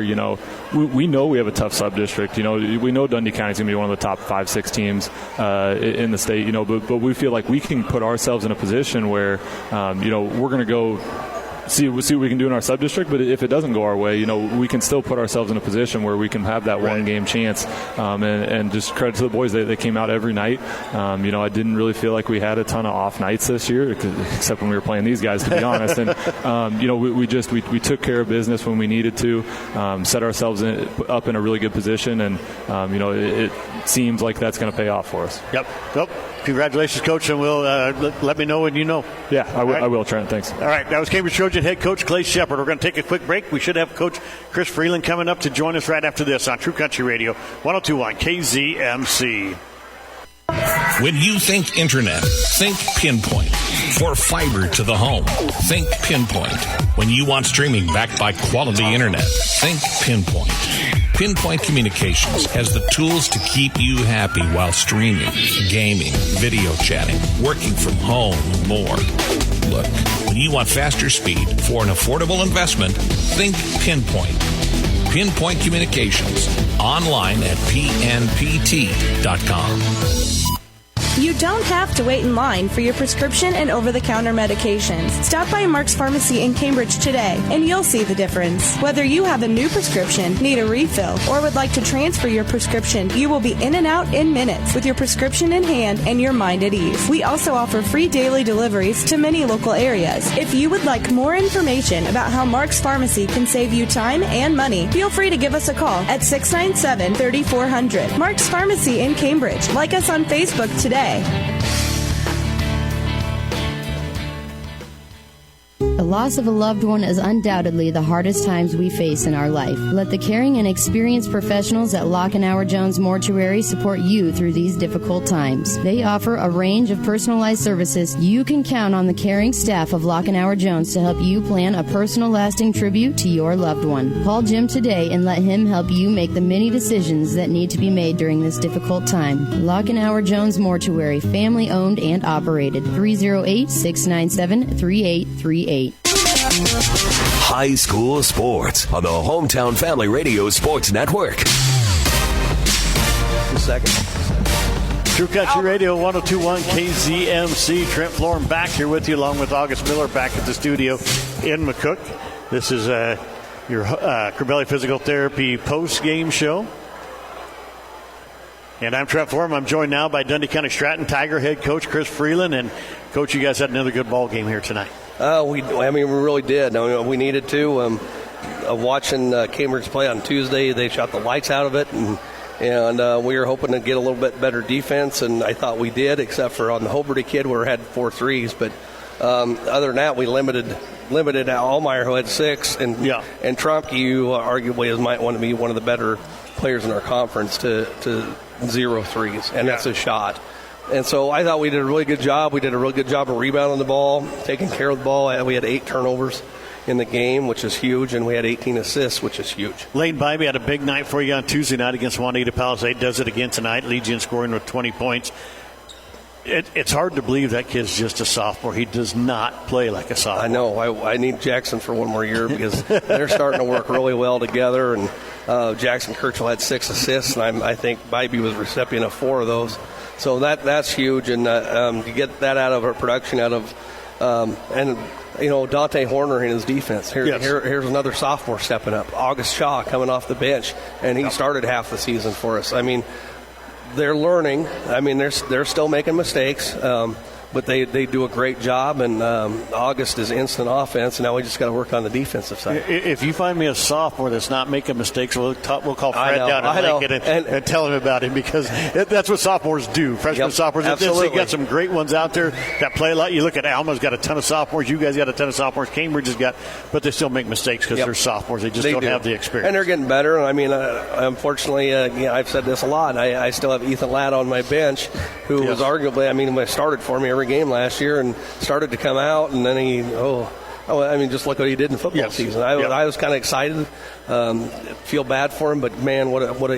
we know we have a tough sub-district. We know Dundy County's going to be one of the top 5-6 teams in the state, but we feel like we can put ourselves in a position where, we're going to go see what we can do in our sub-district, but if it doesn't go our way, we can still put ourselves in a position where we can have that one-game chance. And just credit to the boys, they came out every night. I didn't really feel like we had a ton of off nights this year, except when we were playing these guys, to be honest. And we took care of business when we needed to, set ourselves up in a really good position, and it seems like that's going to pay off for us. Yep. Congratulations, Coach, and we'll let me know when you know. Yeah, I will, Trent. Thanks. All right, that was Cambridge Trojan head coach Clay Shepard. We're going to take a quick break. We should have Coach Chris Freeland coming up to join us right after this on True Country Radio, 102.1 KZMC. When you think internet, think Pinpoint. For fiber to the home, think Pinpoint. When you want streaming backed by quality internet, think Pinpoint. Pinpoint Communications has the tools to keep you happy while streaming, gaming, video chatting, working from home, and more. Look, when you want faster speed for an affordable investment, think Pinpoint. Pinpoint Communications, online at pnpt.com. You don't have to wait in line for your prescription and over-the-counter medications. Stop by Mark's Pharmacy in Cambridge today, and you'll see the difference. Whether you have a new prescription, need a refill, or would like to transfer your prescription, you will be in and out in minutes with your prescription in hand and your mind at ease. We also offer free daily deliveries to many local areas. If you would like more information about how Mark's Pharmacy can save you time and money, feel free to give us a call at 697-3400. Mark's Pharmacy in Cambridge. Like us on Facebook today. The loss of a loved one is undoubtedly the hardest times we face in our life. Let the caring and experienced professionals at Lockenauer Jones Mortuary support you through these difficult times. They offer a range of personalized services. You can count on the caring staff of Lockenauer Jones to help you plan a personal, lasting tribute to your loved one. Call Jim today and let him help you make the many decisions that need to be made during this difficult time. Lockenauer Jones Mortuary, family owned and operated. 308-697-3838. High school sports on the Hometown Family Radio Sports Network. True Country Radio, 102.1 KZMC. Trent Florin back here with you, along with August Miller back at the studio in McCook. This is your Corbelli Physical Therapy post-game show. And I'm Trent Florin. I'm joined now by Dundy County Stratton Tiger head coach Chris Freeland. And, Coach, you guys had another good ball game here tonight. We really did. We needed to. Watching Cambridge play on Tuesday, they shot the lights out of it, and we were hoping to get a little bit better defense, and I thought we did, except for on the Hoberty kid where we had 4 threes. But other than that, we limited Allmeyer, who had 6, and Trompke, who arguably might want to be one of the better players in our conference, to 0 threes, and that's a shot. And so I thought we did a really good job. We did a really good job of rebounding the ball, taking care of the ball. We had 8 turnovers in the game, which is huge, and we had 18 assists, which is huge. Lane Bybee had a big night for you on Tuesday night against Juanita Palisade. Does it again tonight. Leads you in scoring with 20 points. It's hard to believe that kid's just a sophomore. He does not play like a sophomore. I know. I need Jackson for one more year because they're starting to work really well together. And Jackson Kirchhoff had 6 assists, and I think Bybee was recipient of 4 of those. So that's huge, and to get that out of our production, and Dante Horner in his defense. Here's another sophomore stepping up. August Shaw coming off the bench, and he started half the season for us. They're learning. They're still making mistakes, but they do a great job, and August is instant offense, and now we just got to work on the defensive side. If you find me a sophomore that's not making mistakes, we'll call Fred down at Lincoln and tell him about him, because that's what sophomores do. Freshman sophomores. Absolutely. They've got some great ones out there that play a lot. You look at Alma's got a ton of sophomores. You guys got a ton of sophomores. Cambridge has got, but they still make mistakes because they're sophomores. They don't have the experience. And they're getting better. Unfortunately, I've said this a lot. I still have Ethan Ladd on my bench, who was arguably, when he started for me every every game last year and started to come out, and then just look what he did in football season. I was kind of excited, feel bad for him, but man,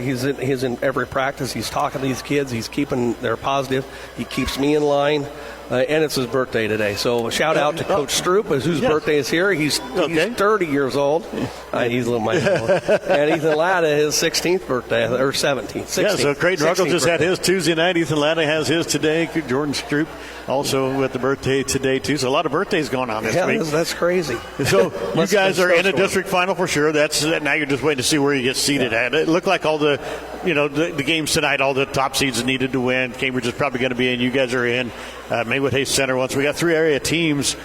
he's in every practice. He's talking to these kids. He's keeping their positive. He keeps me in line. And it's his birthday today. So shout out to Coach Stroop, whose birthday is here. He's 30 years old. He's a little my old. And Ethan Latta, his 16th birthday, or 17th. 16th, yeah, so Creighton Ruggles just had his Tuesday night. Ethan Latta has his today. Jordan Stroop also with the birthday today, too. So a lot of birthdays going on this week. That's crazy. So you guys are in a district final for sure. Now you're just waiting to see where you get seated at. It looked like all the games tonight, all the top seeds needed to win. Cambridge is probably going to be in. You guys are in. Maywood Hayes Center once. We got 3 area teams.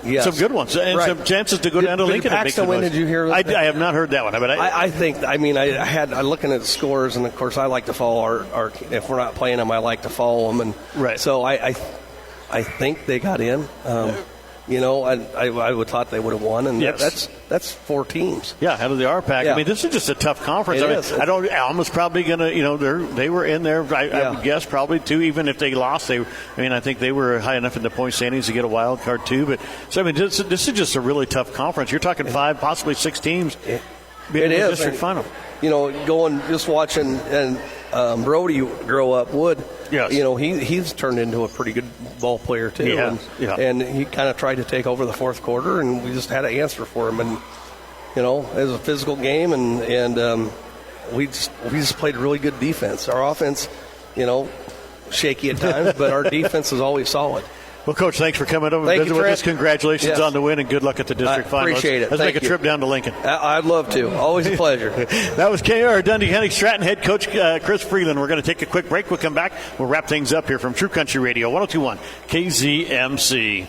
Yes. Some good ones and some chances to go down to Lincoln. Paxton win? Did you hear? I have not heard that one. But I'm looking at the scores, and of course I like to follow our if we're not playing them, I like to follow them, and so I think they got in. I would thought they would have won, and that's 4 teams. Yeah, out of the RPAC. Yeah. I mean, this is just a tough conference. Alma's probably going to, they were in there, I would guess, probably, too, even if they lost. I think they were high enough in the point standings to get a wild card, too. But, this is just a really tough conference. You're talking 5, possibly 6 teams being in the district final. Just watching and Brohdey grow up, he's turned into a pretty good ball player too. And he kind of tried to take over the fourth quarter, and we just had an answer for him. And it was a physical game, and we just played really good defense. Our offense, shaky at times, but our defense is always solid. Well, Coach, thanks for coming over and visiting with us. Congratulations on the win, and good luck at the district final. Appreciate it. Let's make a trip down to Lincoln. I'd love to. Always a pleasure. That was KR Dundy County Stratton head coach Chris Freeland. We're going to take a quick break. We'll come back. We'll wrap things up here from True Country Radio 102.1 KZMC.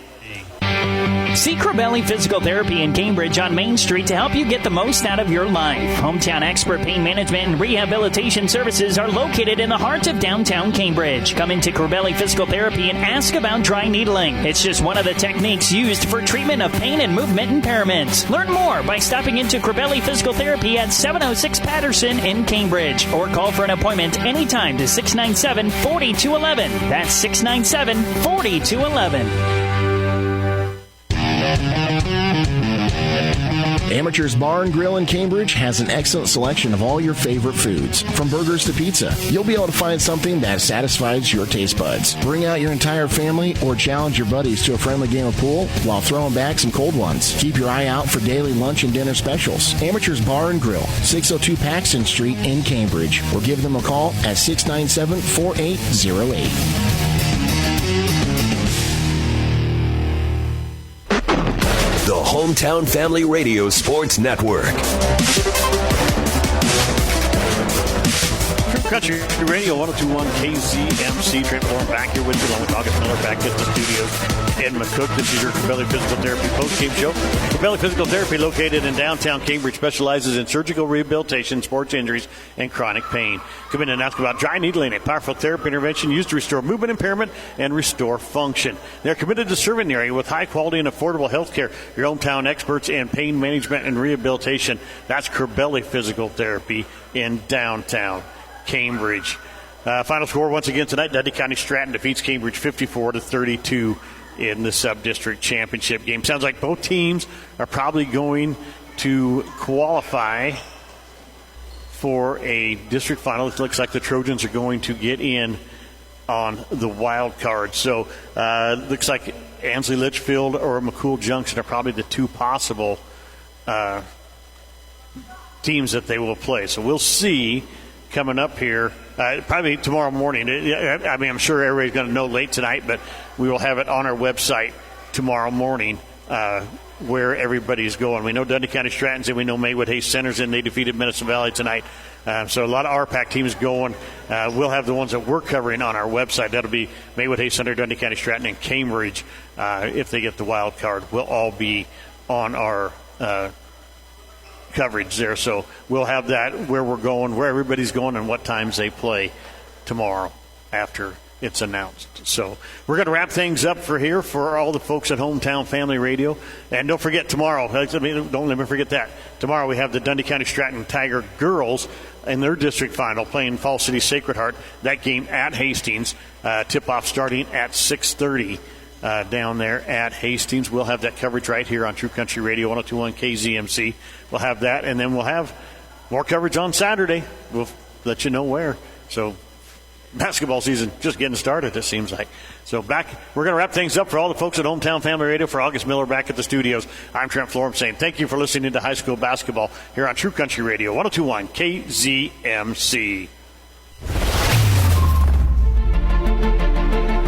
See Corbelli Physical Therapy in Cambridge on Main Street to help you get the most out of your life. Hometown expert pain management and rehabilitation services are located in the heart of downtown Cambridge. Come into Corbelli Physical Therapy and ask about dry needling. It's just one of the techniques used for treatment of pain and movement impairments. Learn more by stopping into Corbelli Physical Therapy at 706 Patterson in Cambridge, or call for an appointment anytime to 697-4211. That's 697-4211. Amateur's Bar and Grill in Cambridge has an excellent selection of all your favorite foods, from burgers to pizza. You'll be able to find something that satisfies your taste buds. Bring out your entire family or challenge your buddies to a friendly game of pool while throwing back some cold ones. Keep your eye out for daily lunch and dinner specials. Amateur's Bar and Grill, 602 Paxton Street in Cambridge, or give them a call at 697-4808. The Hometown Family Radio Sports Network. True Country Radio 102.1 KZMC. Trent Warren back here with you, along with August Miller back at the studios in McCook. This is your Corbelli Physical Therapy post-game show. Corbelli Physical Therapy, located in downtown Cambridge, specializes in surgical rehabilitation, sports injuries, and chronic pain. Come in and ask about dry needling, a powerful therapy intervention used to restore movement impairment and restore function. They're committed to serving the area with high-quality and affordable health care. Your hometown experts in pain management and rehabilitation. That's Corbelli Physical Therapy in downtown Cambridge. Final score once again tonight: Dundy County Stratton defeats Cambridge 54-32 in the Subdistrict Championship game. Sounds like both teams are probably going to qualify for a district final. It looks like the Trojans are going to get in on the wild card. So looks like Ansley Litchfield or McCool Junction are probably the two possible teams that they will play. So we'll see coming up here, probably tomorrow morning. I mean, I'm sure everybody's going to know late tonight, but we will have it on our website tomorrow morning where everybody's going. We know Dundy County Stratton's in. We know Maywood Hayes Center's in. They defeated Medicine Valley tonight. So a lot of RPAC teams going. We'll have the ones that we're covering on our website. That'll be Maywood Hayes Center, Dundy County Stratton, and Cambridge. If they get the wild card, we'll all be on our coverage there. So we'll have that where we're going, where everybody's going, and what times they play tomorrow after it's announced. So we're going to wrap things up for here for all the folks at Hometown Family Radio. And don't forget tomorrow, don't let me forget that. Tomorrow we have the Dundy County Stratton Tiger girls in their district final playing Fall City Sacred Heart. That game at Hastings. Tip-off starting at 6:30 down there at Hastings. We'll have that coverage right here on True Country Radio 102.1 KZMC. We'll have that, and then we'll have more coverage on Saturday. We'll let you know where. So basketball season just getting started, it seems like. So we're going to wrap things up for all the folks at Hometown Family Radio. For August Miller back at the studios, I'm Trent Florham saying thank you for listening to high school basketball here on True Country Radio 102.1 KZMC.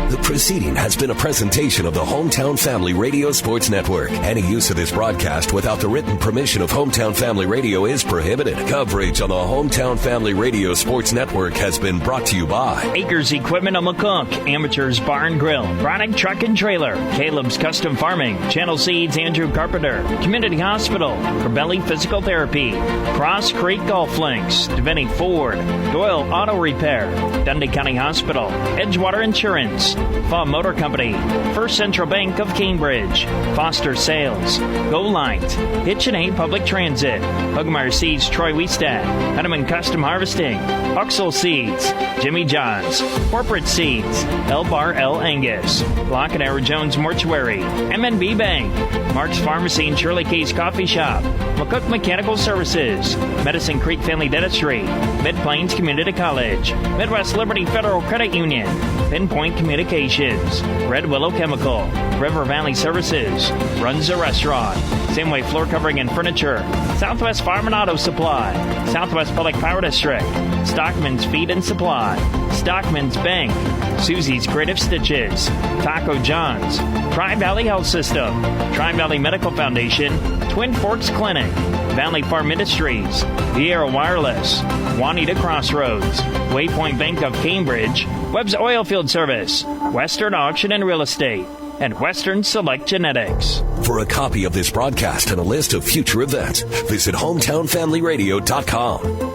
The proceeding has been a presentation of the Hometown Family Radio Sports Network. Any use of this broadcast without the written permission of Hometown Family Radio is prohibited. Coverage on the Hometown Family Radio Sports Network has been brought to you by Acres Equipment of McCook, Amateurs Bar and Grill, Bronick Truck and Trailer, Caleb's Custom Farming, Channel Seeds Andrew Carpenter, Community Hospital, Corbelli Physical Therapy, Cross Creek Golf Links, Devaney Ford, Doyle Auto Repair, Dundy County Hospital, Edgewater Insurance, Faw Motor Company, First Central Bank of Cambridge, Foster Sales, Go Light, Hitchin Public Transit, Hugmeyer Seeds Troy Wiestad, Henneman Custom Harvesting, Huxell Seeds, Jimmy John's, Corporate Seeds, El Bar El Angus, Block and Arrow Jones Mortuary, MNB Bank, Mark's Pharmacy and Shirley K's Coffee Shop, McCook Mechanical Services, Medicine Creek Family Dentistry, Mid-Plains Community College, Midwest Liberty Federal Credit Union, Pinpoint Communications, Red Willow Chemical, River Valley Services, Runza Restaurant, Samway Floor Covering and Furniture, Southwest Farm and Auto Supply, Southwest Public Power District, Stockman's Feed and Supply, Stockman's Bank, Susie's Creative Stitches, Taco John's, Tri-Valley Health System, Tri-Valley Medical Foundation, Twin Forks Clinic, Valley Farm Industries, Vieira Wireless, Juanita Crossroads, Waypoint Bank of Cambridge, Webb's Oilfield Service, Western Auction and Real Estate, and Western Select Genetics. For a copy of this broadcast and a list of future events, visit hometownfamilyradio.com.